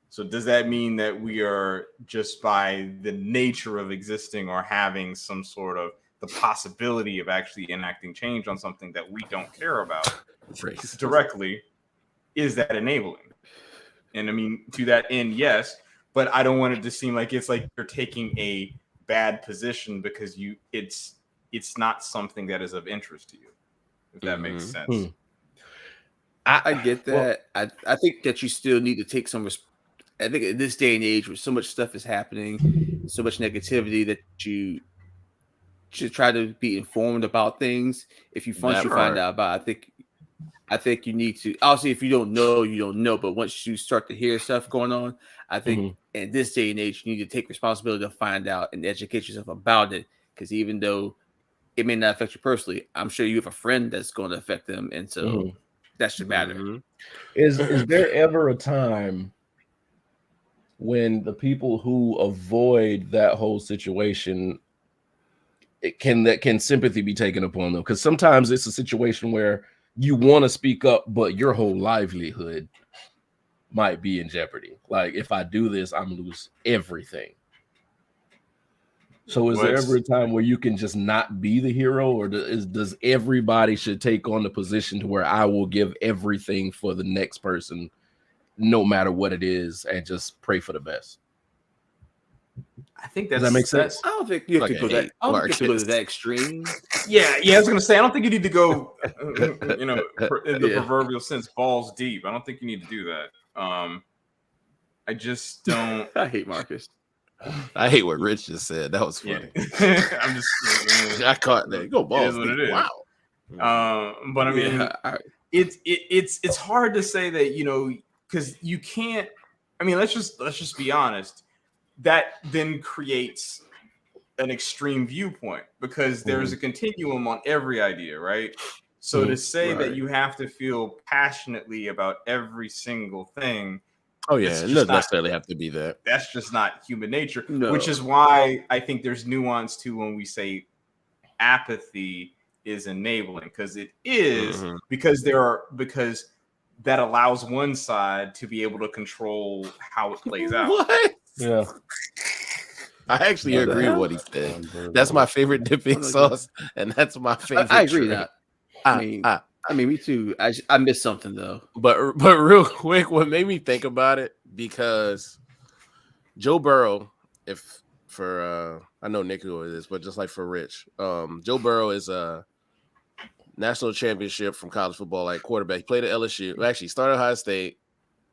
So does that mean that we are just by the nature of existing or having some sort of the possibility of actually enacting change on something that we don't care about directly? Is that enabling? And I mean, to that end, yes, but I don't want it to seem like it's like you're taking a bad position because it's not something that is of interest to you, if that makes sense. I get that. Well, I think that you still need to take some. I think in this day and age, where so much stuff is happening, so much negativity, that you should try to be informed about things. If you find out about, I think you need to. Obviously, if you don't know, you don't know. But once you start to hear stuff going on, I think in this day and age, you need to take responsibility to find out and educate yourself about it. Because even though it may not affect you personally, I'm sure you have a friend that's going to affect them, and so that should matter. Is there ever a time when the people who avoid that whole situation, that can sympathy be taken upon them? Because sometimes it's a situation where you want to speak up, but your whole livelihood might be in jeopardy. Like, if I do this, I'm lose everything. So is there ever a time where you can just not be the hero, or does everybody should take on the position to where I will give everything for the next person, no matter what it is, and just pray for the best? I think does that make sense? I don't think you have to go that. I don't think you have to go to that extreme. Yeah. I was gonna say I don't think you need to go, in the proverbial sense, balls deep. I don't think you need to do that. I just don't. I hate Marcus. I hate what Rich just said. That was funny. Yeah. I'm just. I caught that. Go balls. It is. Wow. But I mean, it's hard to say that, because you can't. I mean, let's just be honest. That then creates an extreme viewpoint because there's a continuum on every idea, right? So to say that you have to feel passionately about every single thing. Oh yeah, it doesn't necessarily have to be that. That's just not human nature, which is why I think there's nuance to when we say apathy is enabling, because it is because that allows one side to be able to control how it plays out. What? Yeah. I actually agree with what he said. That's my favorite dipping sauce, and that's my favorite. I agree that. I mean, me too. I missed something though. But real quick, what made me think about it, because Joe Burrow, I know Nick who it is, but just like for Rich, Joe Burrow is a national championship from college football, like quarterback. He played at LSU. Actually, started at Ohio State.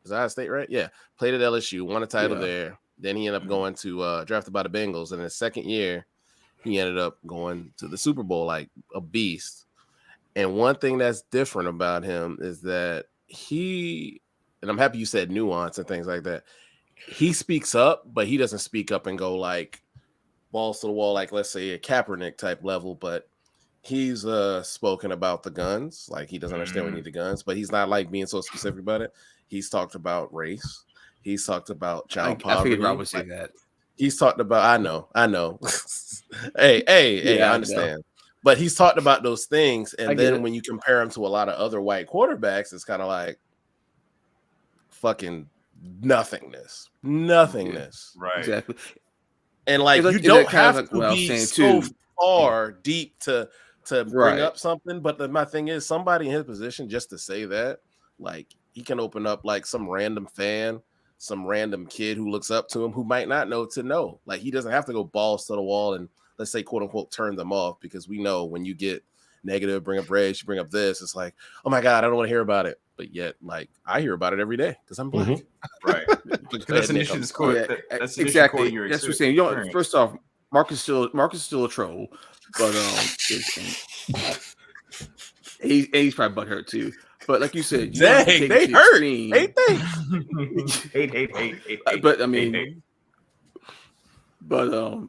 Is Ohio State right? Yeah. Played at LSU, won a title there. Then he ended up going to drafted by the Bengals. And in his second year, he ended up going to the Super Bowl like a beast. And one thing that's different about him is that and I'm happy you said nuance and things like that. He speaks up, but he doesn't speak up and go like balls to the wall, like let's say a Kaepernick type level. But he's spoken about the guns, like he doesn't understand we need the guns, but he's not like being so specific about it. He's talked about race. He's talked about child poverty. I figured Rob would say that. He's talked about. I know. hey, I understand. But he's talked about those things, and then when you compare him to a lot of other white quarterbacks, it's kind of like fucking nothingness. Right. Exactly. And like you don't have to be so far deep to bring up something. But my thing is, somebody in his position, just to say that, like he can open up like some random fan, some random kid who looks up to him who might not know to know. Like he doesn't have to go balls to the wall and let's say quote unquote turn them off, because we know when you get negative, bring up race, you bring up this. It's like, oh my God, I don't want to hear about it. But yet, like, I hear about it every day because I'm black. Right. That's an issue. That's exactly. That's what I'm saying. You know, first off, Mark is still a troll, but he's probably butthurt too. But like you said, you dang, they hurt. Hate they? hate. But I mean, but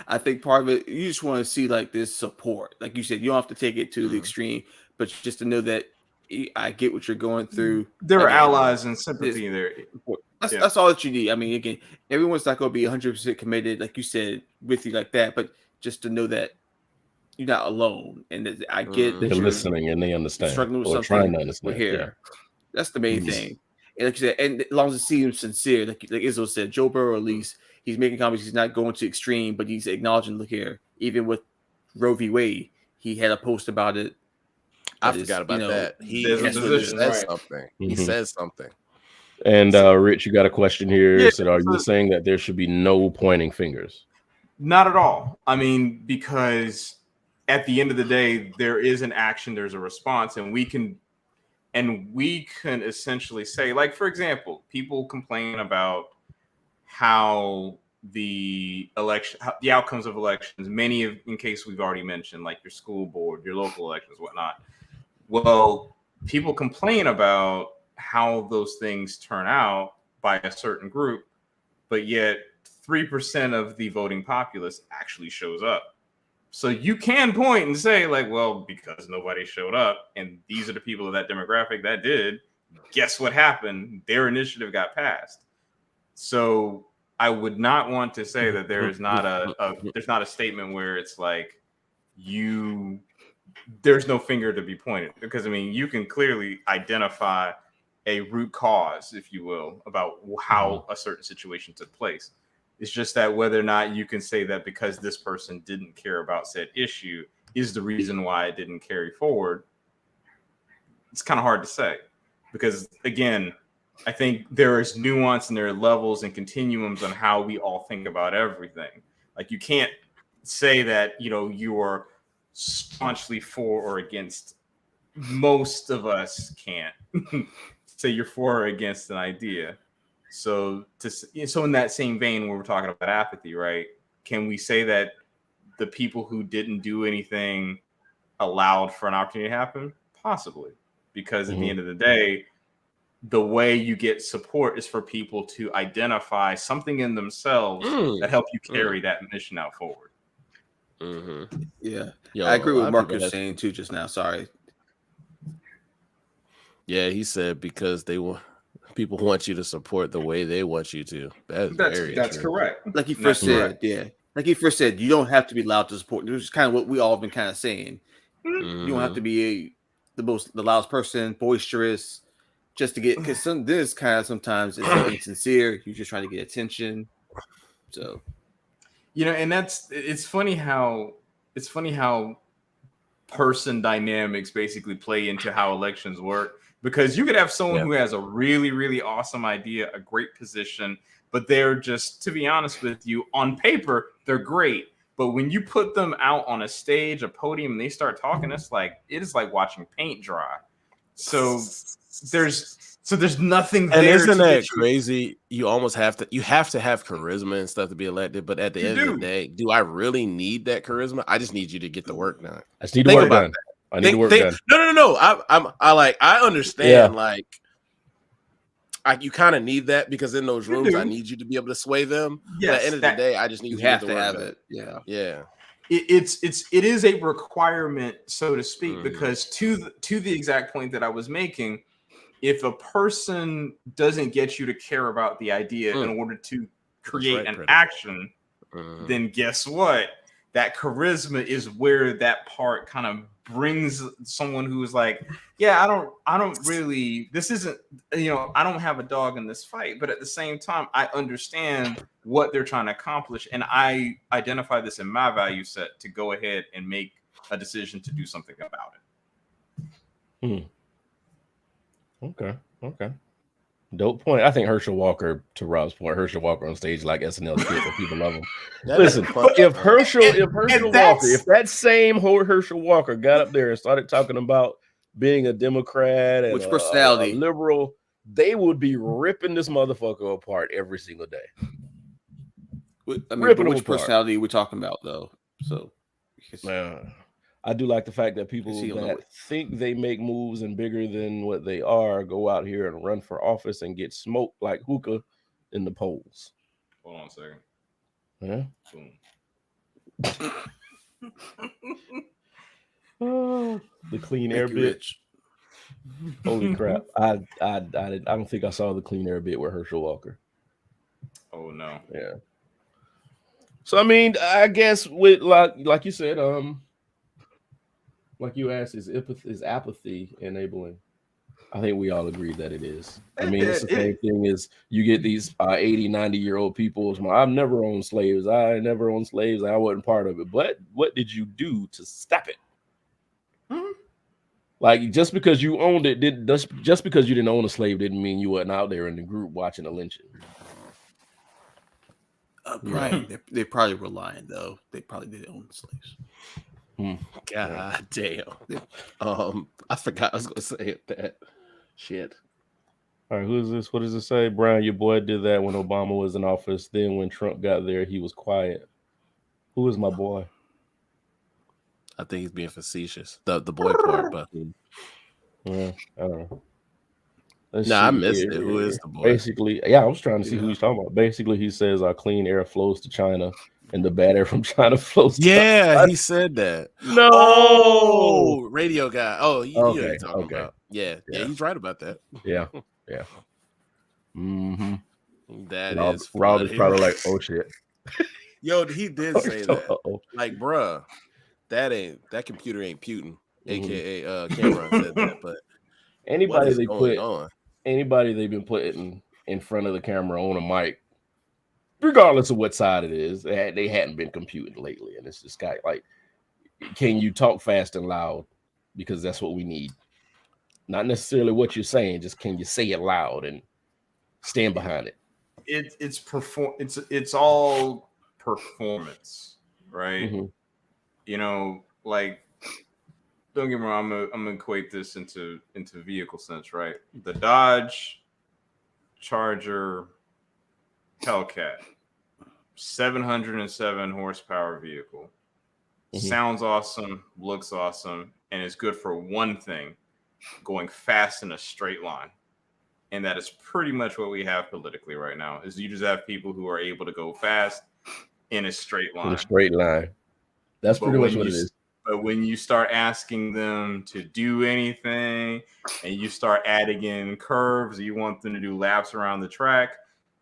I think part of it, you just want to see like this support. Like you said, you don't have to take it to the extreme, but just to know that I get what you're going through. There are allies and sympathy there. That's all that you need. I mean, again, everyone's not going to be 100% committed, like you said, with you like that, but just to know that you're not alone, and that I get that they're listening and they understand, struggling with something trying to understand. Here, that's the main thing. And like you said, and as long as it seems sincere, like Izzo said, Joe Burrow, at least he's making comments. He's not going to extreme, but he's acknowledging. Look here, even with Roe v. Wade, he had a post about it. I forgot about that. He says something. He says something. And Rich, you got a question here. So are you saying that there should be no pointing fingers? Not at all. I mean, because at the end of the day, there is an action, there's a response, and we can essentially say, like, for example, people complain about how the outcomes of elections, in case we've already mentioned, like your school board, your local elections, whatnot. Well, people complain about how those things turn out by a certain group, but yet 3% of the voting populace actually shows up. So you can point and say, like, well, because nobody showed up and these are the people of that demographic that did, guess what happened? Their initiative got passed. So I would not want to say that there is not there's not a statement where it's like there's no finger to be pointed, because I mean, you can clearly identify a root cause, if you will, about how a certain situation took place. It's just that whether or not you can say that because this person didn't care about said issue is the reason why it didn't carry forward, it's kind of hard to say. Because again, I think there is nuance and there are levels and continuums on how we all think about everything. Like, you can't say that, you are staunchly for or against. Most of us can't say you're for or against an idea. So in that same vein, when we're talking about apathy, right? Can we say that the people who didn't do anything allowed for an opportunity to happen? Possibly, because at the end of the day, the way you get support is for people to identify something in themselves that help you carry that mission out forward. Yeah, I agree with what Mark was saying too just now. Sorry. Yeah, he said because people want you to support the way they want you to. That's correct. Like he first said, Like he first said, you don't have to be loud to support. This is kind of what we all have been kind of saying. You don't have to be the loudest person, boisterous, just to get, because this kind of sometimes is insincere. You're just trying to get attention. So, and it's funny how person dynamics basically play into how elections work. Because you could have someone who has a really, really awesome idea, a great position, but they're just, to be honest with you, on paper, they're great. But when you put them out on a stage, a podium, and they start talking, it is like watching paint dry. So there's nothing there. And isn't that crazy? You almost have to have charisma and stuff to be elected. But at the end of the day, do I really need that charisma? I just need you to get the work done. I just need the work done. I need to work done. No. I understand. Like, you kind of need that, because in those rooms, I need you to be able to sway them. Yes, but at the end of the day, I just need you to get the work done. Yeah. It is a requirement, so to speak, because to the exact point that I was making, if a person doesn't get you to care about the idea in order to create an action, then guess what? That charisma is where that part kind of brings someone who is like, I don't really, this isn't, I don't have a dog in this fight, but at the same time, I understand what they're trying to accomplish. And I identify this in my value set to go ahead and make a decision to do something about it. Okay. Dope point. I think Herschel Walker, to Rob's point, Herschel Walker on stage like SNL skit, but people love him. Listen, if Herschel Walker, if that same Herschel Walker got up there and started talking about being a Democrat and which personality, a liberal, they would be ripping this motherfucker apart every single day. I mean, but which personality we're talking about, though? So, I do like the fact that people that think they make moves and bigger than what they are go out here and run for office and get smoked like hookah in the polls. Hold on a second. Yeah. Oh, the clean air bit. Holy crap! I don't think I saw the clean air bit with Herschel Walker. Oh no. Yeah. So I mean, I guess with like you said, like you asked, is apathy enabling? I think we all agree that it is. I mean, it's the same thing as you get these 80, 90-year-old people. I've never owned slaves. I wasn't part of it. But what did you do to stop it? Mm-hmm. Like, just because you owned it, just because you didn't own a slave didn't mean you wasn't out there in the group watching a lynching. Right. They probably were lying, though. They probably did own slaves. God damn. I forgot I was gonna say that. Shit. All right, who is this? What does it say? Brian, your boy did that when Obama was in office. Then when Trump got there, he was quiet. Who is my boy? I think he's being facetious. The boy part, but yeah, I don't know. I missed it. Who is the boy? Basically, I was trying to see who he's talking about. Basically, he says our clean air flows to China and the bad air from China flows to China. He said that. No. Radio guy. Oh, you know what you're talking about. Yeah, he's right about that. Yeah. Mm-hmm. That Rob is probably like, oh shit. Yo, he did say that. Like, bruh, that computer ain't Putin, aka Cameron said that, but anybody they've been putting in front of the camera on a mic, regardless of what side it is, they hadn't been computing lately. And it's just like, can you talk fast and loud? Because that's what we need. Not necessarily what you're saying, just can you say it loud and stand behind it? It's all performance, right? Mm-hmm. You know, like, don't get me wrong, I'm gonna equate this into vehicle sense, right? The Dodge Charger Hellcat, 707 horsepower vehicle. Mm-hmm. Sounds awesome, looks awesome, and it's good for one thing: going fast in a straight line. And that is pretty much what we have politically right now. Is you just have people who are able to go fast in a straight line. That's pretty much what it is. But when you start asking them to do anything and you start adding in curves, you want them to do laps around the track,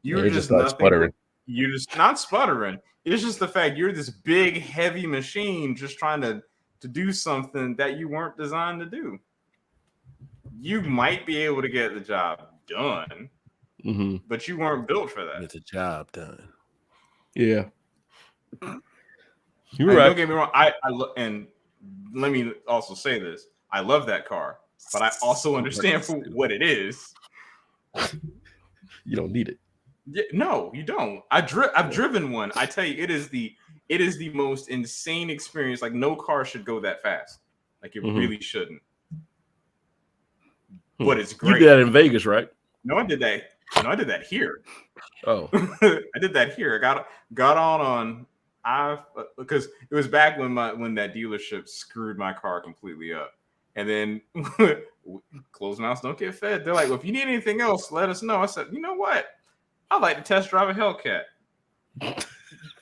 you're just not sputtering. You're just not sputtering. It's just the fact you're this big, heavy machine just trying to do something that you weren't designed to do. You might be able to get the job done, but you weren't built for that. Get the job done. Yeah. You're right. Don't get me wrong. And let me also say this: I love that car, but I also understand for what it is. You don't need it. Yeah, no, you don't. I've driven one. I tell you, it is the most insane experience. Like, no car should go that fast. Like, it really shouldn't. But it's great. You did that in Vegas, right? No, I did that. No, I did that here. Oh, I did that here. I got on because it was back when that dealership screwed my car completely up. And then closed mouths don't get fed. They're like, well, if you need anything else, let us know. I said, you know what? I'd like to test drive a Hellcat.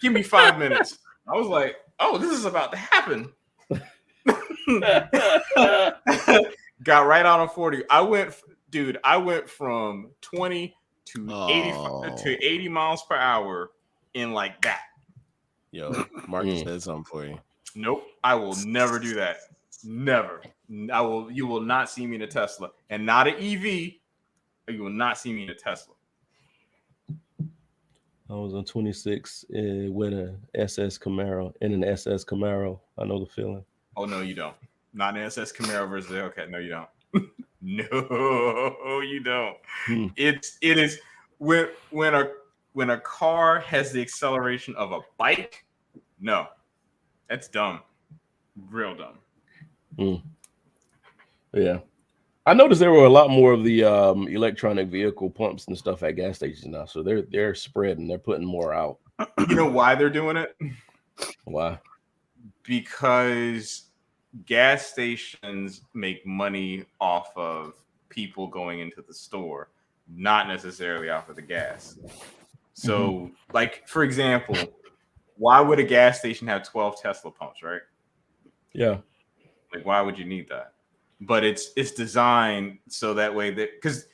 Give me 5 minutes. I was like, oh, this is about to happen. Got right out on 40. I went from 20 to 85 to 80 miles per hour in like that. Yo, Marcus said something for you. Nope, I will never do that. Never. You will not see me in a Tesla, and not an EV. You will not see me in a Tesla. I was on 26 with an SS Camaro. In an SS Camaro, I know the feeling. Oh no, you don't. Not an SS Camaro versus the Hellcat. No, you don't. No, you don't. It is when a car has the acceleration of a bike. No, that's dumb. Real dumb. Yeah. I noticed there were a lot more of the electronic vehicle pumps and stuff at gas stations now. So they're spreading. They're putting more out. You know why they're doing it? Why? Because gas stations make money off of people going into the store, not necessarily off of the gas. So, like, for example, why would a gas station have 12 Tesla pumps, right? Yeah. Like, why would you need that? But it's designed so that way that because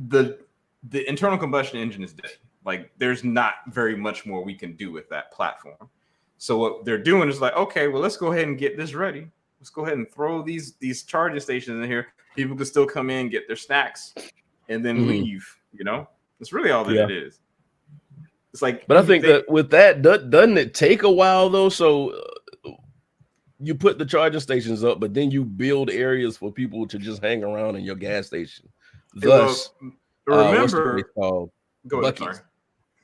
the internal combustion engine is dead. Like, there's not very much more we can do with that platform. So what they're doing is like, okay, well, let's go ahead and get this ready. Let's go ahead and throw these charging stations in here. People can still come in, get their snacks, and then leave. You know, that's really all that it is. It's like, but I think that with that, doesn't it take a while though? So you put the charging stations up, but then you build areas for people to just hang around in your gas station. Thus, remember, called go ahead, Buc-ee's.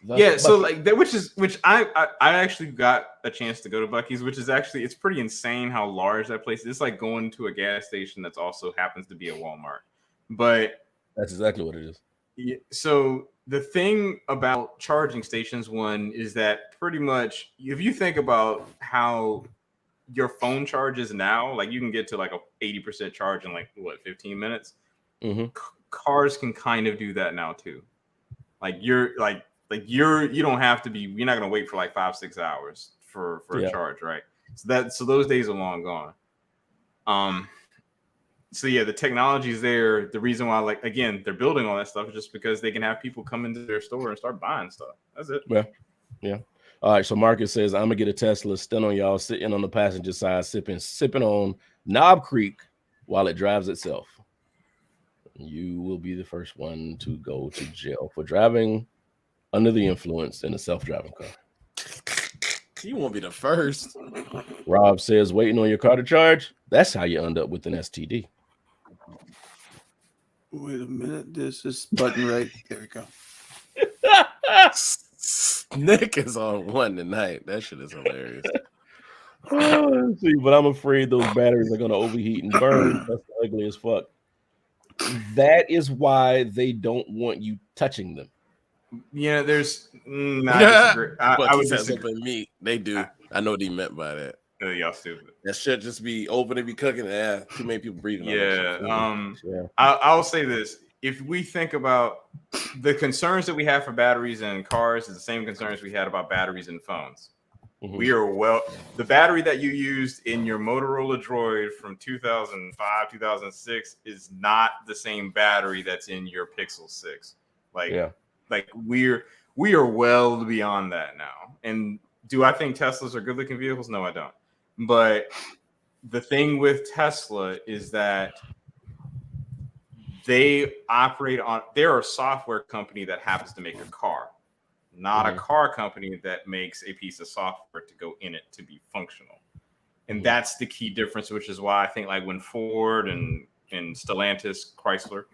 Yeah, so like that, which I actually got a chance to go to Buc-ee's, which is actually, it's pretty insane how large that place is. It's like going to a gas station that's also happens to be a Walmart. But that's exactly what it is. Yeah, so the thing about charging stations, one, is that pretty much if you think about how your phone charges now, like you can get to like a 80% charge in like 15 minutes. Cars can kind of do that now too. Like you're you don't have to be, you're not gonna wait for like 5-6 hours for a charge, right? So those days are long gone. So yeah, the technology is there. The reason why, like, again, they're building all that stuff is just because they can have people come into their store and start buying stuff. That's it. Yeah. All right. So Marcus says, I'm gonna get a Tesla, stand on y'all, sitting on the passenger side, sipping on Knob Creek while it drives itself. You will be the first one to go to jail for driving under the influence in a self-driving car. You won't be the first. Rob says, waiting on your car to charge. That's how you end up with an STD. Wait a minute. There's this button right there. We go. Nick is on one tonight. That shit is hilarious. See, but I'm afraid those batteries are going to overheat and burn. That's ugly as fuck. That is why they don't want you touching them. Yeah, there's. I would disagree. Meat. They do. I know what he meant by that. Y'all stupid. That shit just be open and be cooking. Yeah, too many people breathing. Yeah. I'll say this: if we think about the concerns that we have for batteries in cars, is the same concerns we had about batteries in phones. We are the battery that you used in your Motorola Droid from 2005, 2006 is not the same battery that's in your Pixel 6. Like we are well beyond that now. And do I think Teslas are good looking vehicles? No, I don't. But the thing with Tesla is that they're a software company that happens to make a car, not a car company that makes a piece of software to go in it to be functional. And that's the key difference, which is why I think like when Ford and Stellantis, Chrysler,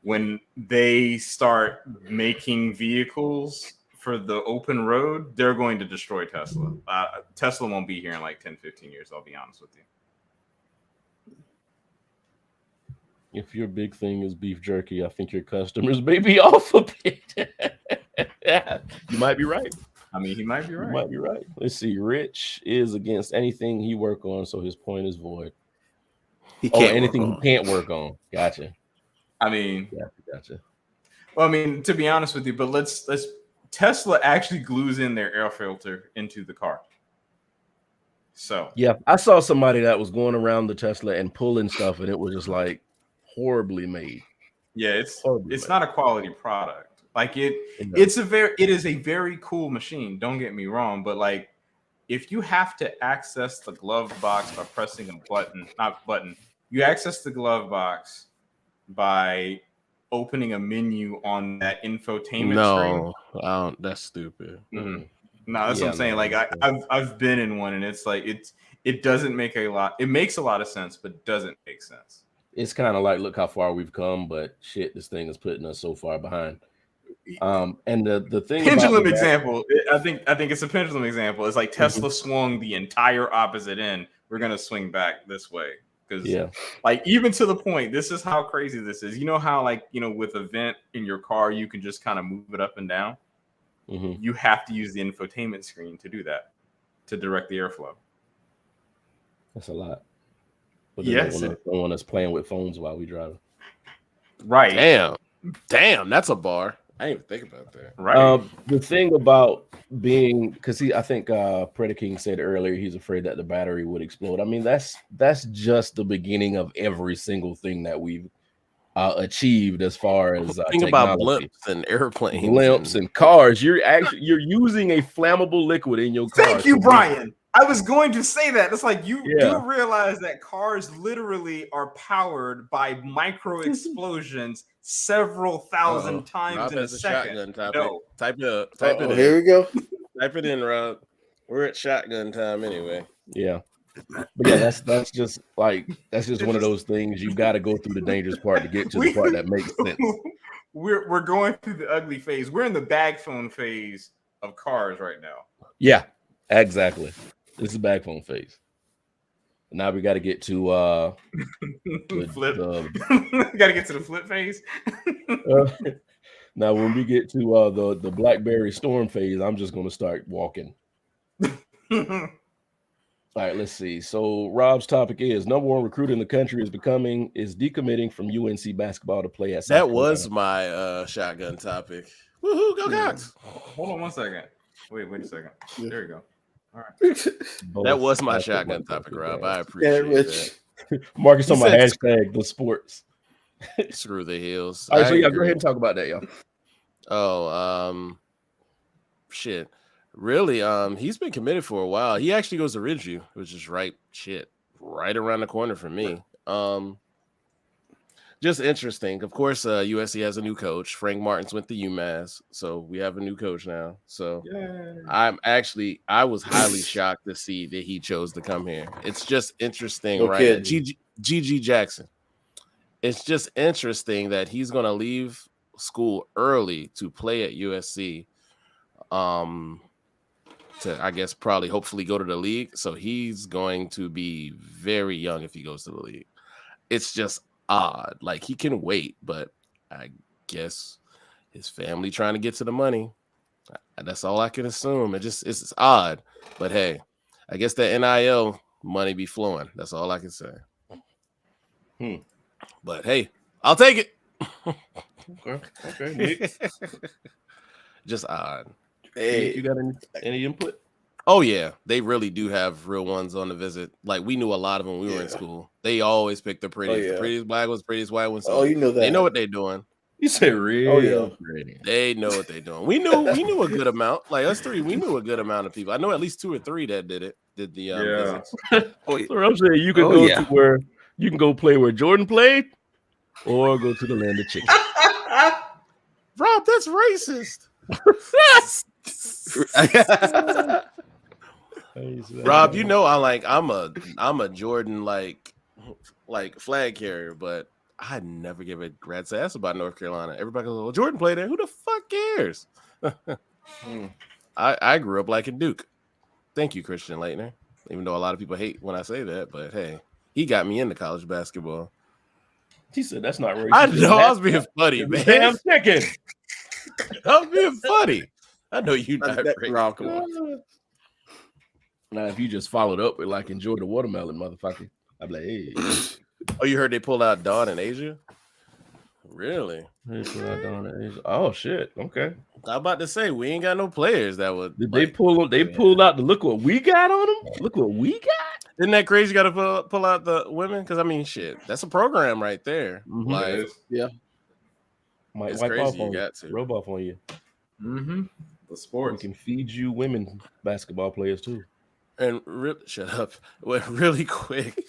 when they start making vehicles for the open road, they're going to destroy Tesla. Tesla won't be here in like 10, 15 years, I'll be honest with you. If your big thing is beef jerky, I think your customers may be off a bit. You might be right. I mean, he might be right. You might be right. Let's see. Rich is against anything he work on, so his point is void. Anything he can't work on. Gotcha. I mean, gotcha. Well, I mean, to be honest with you, but let's Tesla actually glues in their air filter into the car. So yeah, I saw somebody that was going around the Tesla and pulling stuff, and it was just like horribly made. Yeah, it's not a quality product. Like it is a very cool machine. Don't get me wrong, but like if you have to access the glove box by pressing you access the glove box by opening a menu on that infotainment screen. That's stupid. No, that's what I'm saying. Like I've been in one, and it's like it doesn't make a lot. It makes a lot of sense, but doesn't make sense. it's kind of like, look how far we've come, but shit, this thing is putting us so far behind. And the thing pendulum example, I think it's a pendulum example. It's like Tesla swung the entire opposite end. We're gonna swing back this way because like even to the point. This is how crazy this is. You know how like with a vent in your car, you can just kind of move it up and down. You have to use the infotainment screen to do that, to direct the airflow. That's a lot. But yes, don't want us playing with phones while we drive. Right. Damn, that's a bar. I didn't even think about that. Right. The thing about being, because I think Predaking said earlier he's afraid that the battery would explode. I mean, that's just the beginning of every single thing that we've achieved as far as think about blimps and airplanes, and cars. You're using a flammable liquid in your car. Thank you, Brian. I was going to say that. It's like you do realize that cars literally are powered by micro explosions several thousand times in a second. Type it in. Here we go. Type it in, Rob. We're at shotgun time anyway. Yeah. But yeah, that's just one of those things. You got to go through the dangerous part to get to the part that makes sense. We're going through the ugly phase. We're in the bag phone phase of cars right now. Yeah, exactly. This is bag phone phase. Now we got to get to flip. Got to get to the flip phase. Now, when we get to the BlackBerry Storm phase, I'm just going to start walking. All right, let's see. So Rob's topic is number one recruit in the country is decommitting from UNC basketball to play at South That was my shotgun topic. Woohoo, go Cox. Hold on one second. Wait a second. There you go. All right. That was my shotgun topic, Rob. I appreciate that. Marcus on my hashtag the sports. Screw the heels. All right, so go ahead and talk about that, y'all. Oh, shit. Really, he's been committed for a while. He actually goes to Ridgeview, which is right around the corner from me. Just interesting. Of course, USC has a new coach. Frank Martins went to UMass, so we have a new coach now. So I was highly shocked to see that he chose to come here. It's just interesting, right? GG Jackson. It's just interesting that he's going to leave school early to play at USC. To, I guess, hopefully go to the league. So he's going to be very young if he goes to the league. It's just odd. Like, he can wait, but I guess his family trying to get to the money. That's all I can assume. It's odd. But hey, I guess that NIL money be flowing. That's all I can say. But hey, I'll take it. Okay. Just odd. Hey, you got any input? Oh yeah, they really do have real ones on the visit. Like, we knew a lot of them when we were in school. They always pick the prettiest, the prettiest black ones, prettiest white ones. Oh, you know that. They know what they're doing. You say real pretty. They know what they're doing. We knew a good amount. Like us three, we knew a good amount of people. I know at least 2 or 3 that did the visits. So I'm saying you can go to where you can go play where Jordan played, or go to the land of chicken. Rob, that's racist. Rob, you know I'm a Jordan like flag carrier, but I never give a rat's ass about North Carolina. Everybody goes, well, Jordan played there. Who the fuck cares? I grew up liking Duke. Thank you, Christian Laettner. Even though a lot of people hate when I say that, but hey, he got me into college basketball. He said that's not racist. I know, I was being funny, man. Damn chicken. I was being funny. I know you not Rob, come on. Now, if you just followed up with like enjoy the watermelon, motherfucker, I'd be like, hey. Oh, you heard they pulled out Dawn in Asia? Really? They pulled out Dawn in Asia. Oh shit. Okay. I'm about to say we ain't got no players that would. Did they pull? They pulled out the look what we got on them. Look what we got. Isn't that crazy? You got to pull out the women because I mean, shit, that's a program right there. Mm-hmm. Like, yeah, might it's wipe crazy. off on You got to rub off on you. Mm-hmm. The sport we can feed you women basketball players too. And shut up. Really quick.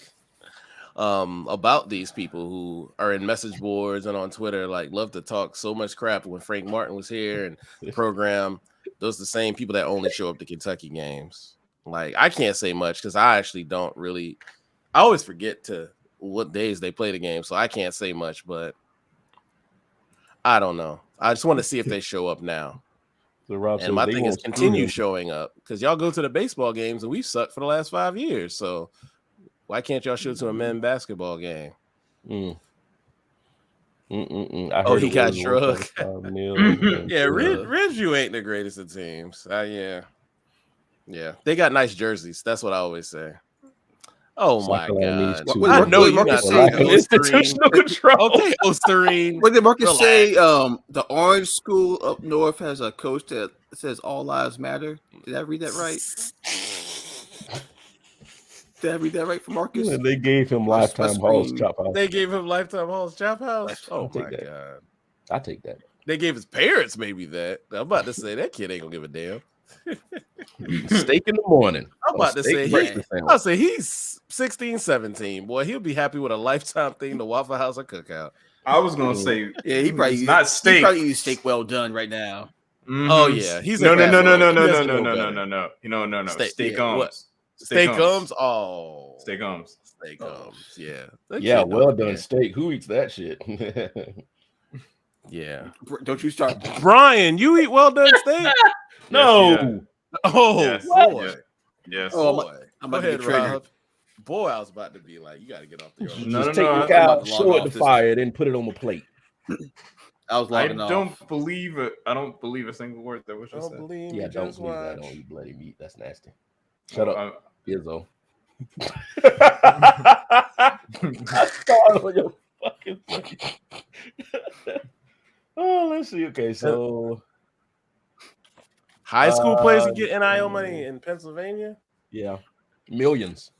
About these people who are in message boards and on Twitter, like love to talk so much crap. When Frank Martin was here and the program, those are the same people that only show up to Kentucky games. Like, I can't say much because I actually don't really. I always forget to what days they play the game, so I can't say much. But I don't know. I just want to see if they show up now. And my thing is continue showing up because y'all go to the baseball games and we've sucked for the last 5 years. So why can't y'all show to a men's basketball game? He got drug. Yeah, Ridgeview ain't the greatest of teams. Yeah, they got nice jerseys. That's what I always say. Oh my god! I know you got institutional control. Okay, Osterine. What did Marcus say? The Orange School up north has a coach that says all lives matter. Did I read that right? Did I read that right for Marcus? Yeah, they gave him lifetime Hall's Chop House. They gave him lifetime Hall's Chop House. Oh my god! I take that. They gave his parents maybe that. I'm about to say that kid ain't gonna give a damn. Steak in the morning. I'm about to say he's 16, 17. Boy, he'll be happy with a lifetime thing to Waffle House or Cookout. I was gonna say, yeah, he probably not steak. He probably eats steak well done right now. Mm-hmm. Oh yeah, he's no. Steak ums. Oh, steak ums. Yeah, yeah. Well done steak. Who eats that shit? Yeah. Don't you start, Brian? You eat well done steak? No. Yeah. Oh, yes. boy. Yes. Oh, I'm about to get triggered. Boy, I was about to be like, you got to get off the Just take the cow, show it the fire, then put it on the plate. I was logging off. I don't believe a single word that was just said. Don't believe that. I don't eat bloody meat. That's nasty. Shut up, Izzo. I saw it on your fucking face. Oh, let's see. Okay, so high school players can get NIL money in Pennsylvania? Yeah. Millions.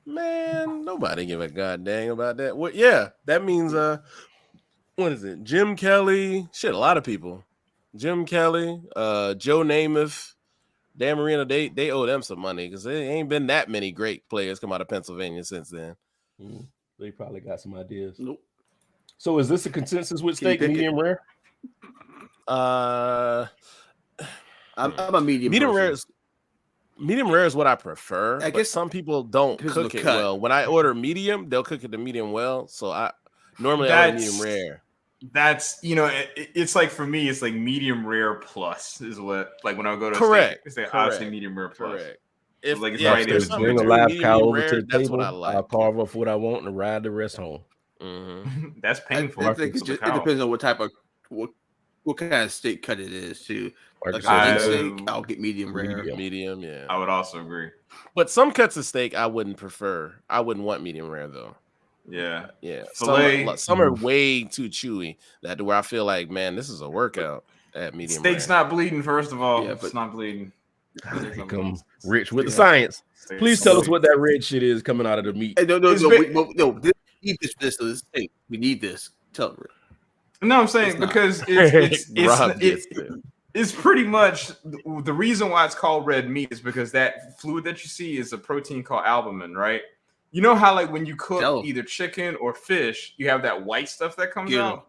Man, nobody give a goddamn about that. What? Yeah, that means what is it? Jim Kelly. Shit, a lot of people. Jim Kelly, Joe Namath, Dan Marino. They owe them some money because there ain't been that many great players come out of Pennsylvania since then. They probably got some ideas. Nope. So is this a consensus with steak, medium rare? I'm a medium rare. Medium rare is what I prefer. I guess some people don't cook it well. When I order medium, they'll cook it to medium well. So I normally order medium rare. That's it's like for me, it's like medium rare plus is what like when I go to correct. Steak, it's like I say medium rare plus. Correct. If so like it's right there, bring a live cow over to the table. I'll carve up what I want and ride the rest home. Mm-hmm. That's painful. I think it depends on what type of what kind of steak cut it is too. Like steak, I'll get medium rare. Medium, yeah. I would also agree. But some cuts of steak I wouldn't prefer. I wouldn't want medium rare though. Yeah. Some are way too chewy that where I feel like, man, this is a workout at medium Steak's rare. Not bleeding, first of all. Yeah, but it's not bleeding. Come Rich with the science. Please tell us what that red shit is coming out of the meat. Hey, no. We need this for this steak. We need this. Tell Rich. No, I'm saying because it's pretty much the reason why it's called red meat is because that fluid that you see is a protein called albumin, right? You know how like when you cook either chicken or fish, you have that white stuff that comes out.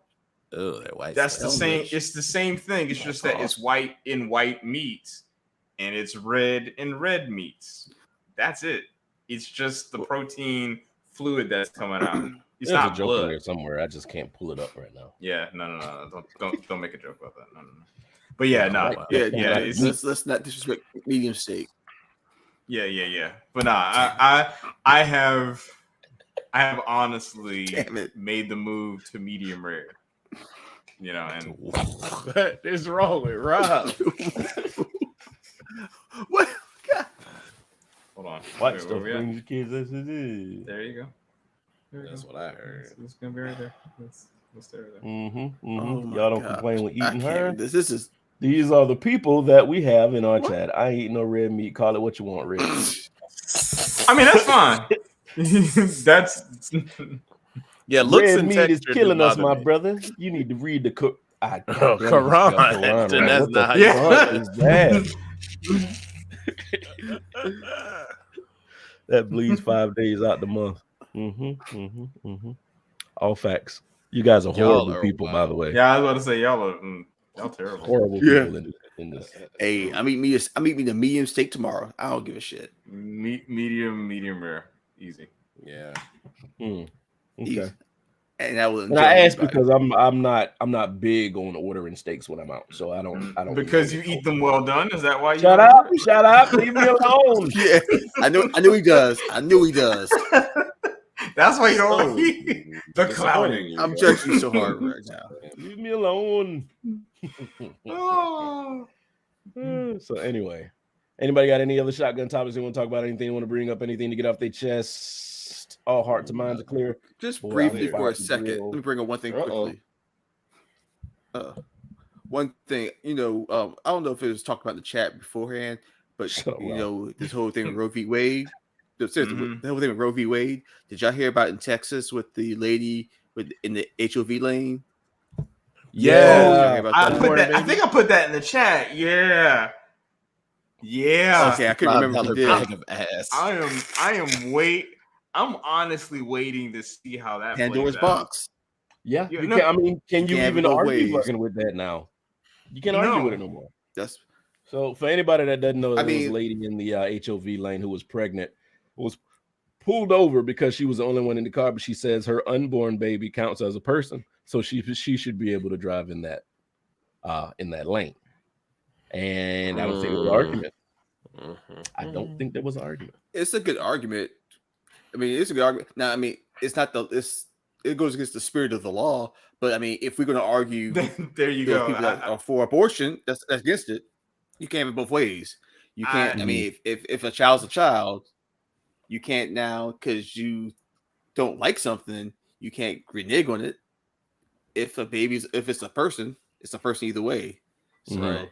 Oh, that white. That's the same. It's the same thing. It's just that it's white in white meats and it's red in red meats. That's it. It's just the protein fluid that's coming out. It's not a joke blood in there somewhere. I just can't pull it up right now. Yeah, no. Don't make a joke about that. No. But yeah, no. Yeah. Let's not disrespect medium steak. Yeah. But I have honestly made the move to medium rare. And what is wrong with Rob? What? God. Hold on. What stuff brings kids as it is? There you go. That's what I heard. It's gonna be right there. Let's stay right there. Oh y'all don't complain with eating her. These are the people that we have in our chat. I ain't eat no red meat. Call it what you want, Rich. I mean, that's fine. That's red meat is killing us, my brother. You need to read the Quran. That's not how you is that? That bleeds 5 days out the month. All facts. You guys are horrible people, by the way. Yeah, I was about to say y'all terrible. Horrible people in this. Hey, I'm eating me the medium steak tomorrow. I don't give a shit. Medium rare, easy. Yeah. Okay. And I will. And I asked because I'm not big on ordering steaks when I'm out, so I don't. Because you eat them well done. Is that why you? Shut up! Leave me alone. Yeah, I knew he does. That's why you don't eat the clowning. I'm judging you so hard right now. Leave me alone. So anyway, anybody got any other shotgun topics they want to talk about? Anything they want to bring up? Anything to get off their chest? All hearts and minds are clear. Just briefly for a second, let me bring up one thing quickly. One thing, I don't know if it was talked about in the chat beforehand, but this whole thing with Roe v. Wade. The whole thing with Roe v. Wade. Did y'all hear about in Texas with the lady in the HOV lane? Yeah, I think I put that in the chat. Yeah. Okay, I couldn't remember. I'm honestly waiting to see how that Pandora's box. Yeah, can you even argue fucking with that now? You can't argue with it no more. So for anybody that doesn't know, there was a lady in the HOV lane who was pregnant, was pulled over because she was the only one in the car, but she says her unborn baby counts as a person, so she should be able to drive in that lane. And I don't think it was an argument. I don't think there was an argument. It's a good argument. It's a good argument. Now, it's not it goes against the spirit of the law. But if we're going to argue, there you go. People that are for abortion, that's against it. You can't have it both ways. You can't. If a child's a child, you can't now because you don't like something. You can't renege on it. If it's a person, it's a person either way. So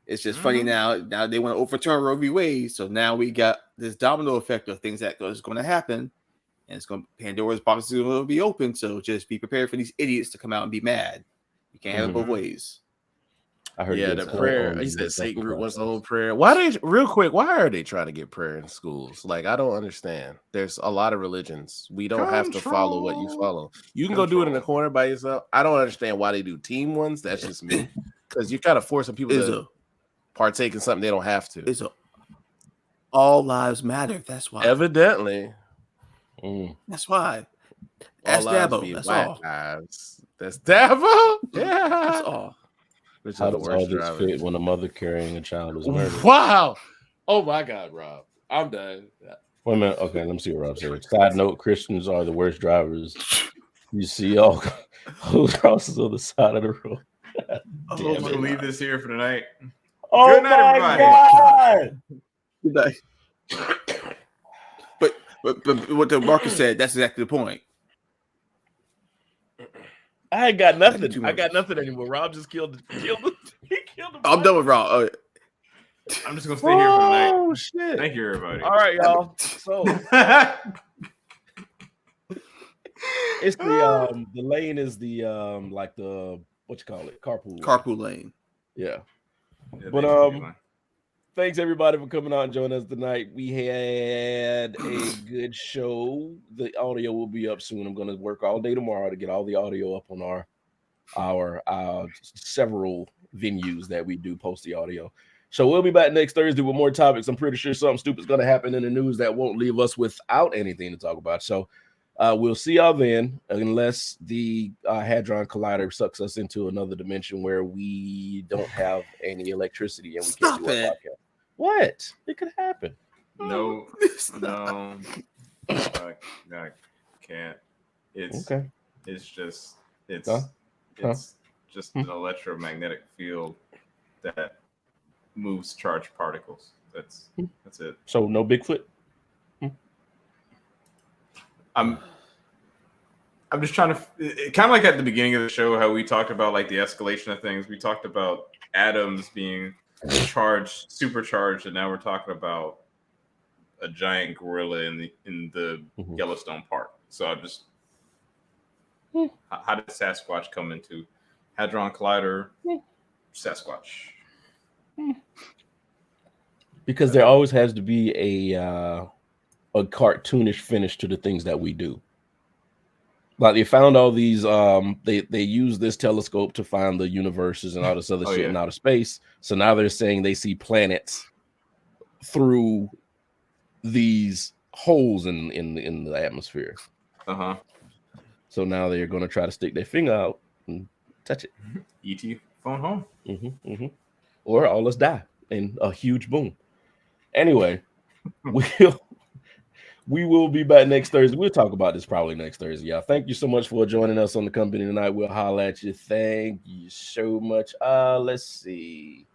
it's just funny now. Now they want to overturn Roe v. Wade. So now we got this domino effect of things that is going to happen. And Pandora's box is going to be open. So just be prepared for these idiots to come out and be mad. You can't have it both ways. I heard. Yeah, the prayer. He said Satan group wants the whole prayer. Why are they trying to get prayer in schools? Like, I don't understand. There's a lot of religions. We don't have to follow what you follow. You can go do it in the corner by yourself. I don't understand why they do team ones. That's just me. Because you kind of forcing people to partake in something they don't have to. All lives matter. That's why. Evidently. That's why. That's Dabo. That's all. That's Dabo. Yeah. That's all. How does all this fit when a mother carrying a child is murdered? Wow. Oh my God, Rob. I'm done. Wait a minute. Okay, let me see what Rob said. Side note: Christians are the worst drivers. You see all crosses on the side of the road. We'll leave this here for tonight. Oh, good night, everybody. Good night. But what the Marcus said, that's exactly the point. I ain't got nothing. I got nothing anymore. Rob just killed the I'm done with Rob. I'm just gonna stay here for tonight. Oh shit! Thank you, everybody. All right, y'all. So it's the lane is the like the what you call it, carpool lane. Yeah. But thanks everybody for coming out and joining us tonight. We had a good show. The audio will be up soon. I'm going to work all day tomorrow to get all the audio up on our several venues that we do post the audio. So we'll be back next Thursday with more topics. I'm pretty sure something stupid's going to happen in the news that won't leave us without anything to talk about. So we'll see y'all then, unless the Hadron Collider sucks us into another dimension where we don't have any electricity and we can't do a podcast. What? It could happen. No. I can't. It's okay. It's just just an electromagnetic field that moves charged particles. That's it. So no Bigfoot? I'm just trying to kind of like at the beginning of the show how we talked about like the escalation of things. We talked about atoms being charged, supercharged, and now we're talking about a giant gorilla in the Yellowstone Park. So I just how did Sasquatch come into Hadron Collider? Sasquatch. Because there always has to be a cartoonish finish to the things that we do. Like they found all these, they use this telescope to find the universes and all this other shit in outer space. So now they're saying they see planets through these holes in the atmosphere. So now they're going to try to stick their finger out and touch it. ET phone home. Or all us die in a huge boom. Anyway, we will be back next Thursday. We'll talk about this probably next Thursday, y'all. Thank you so much for joining us on the company tonight. We'll holler at you. Thank you so much. Let's see.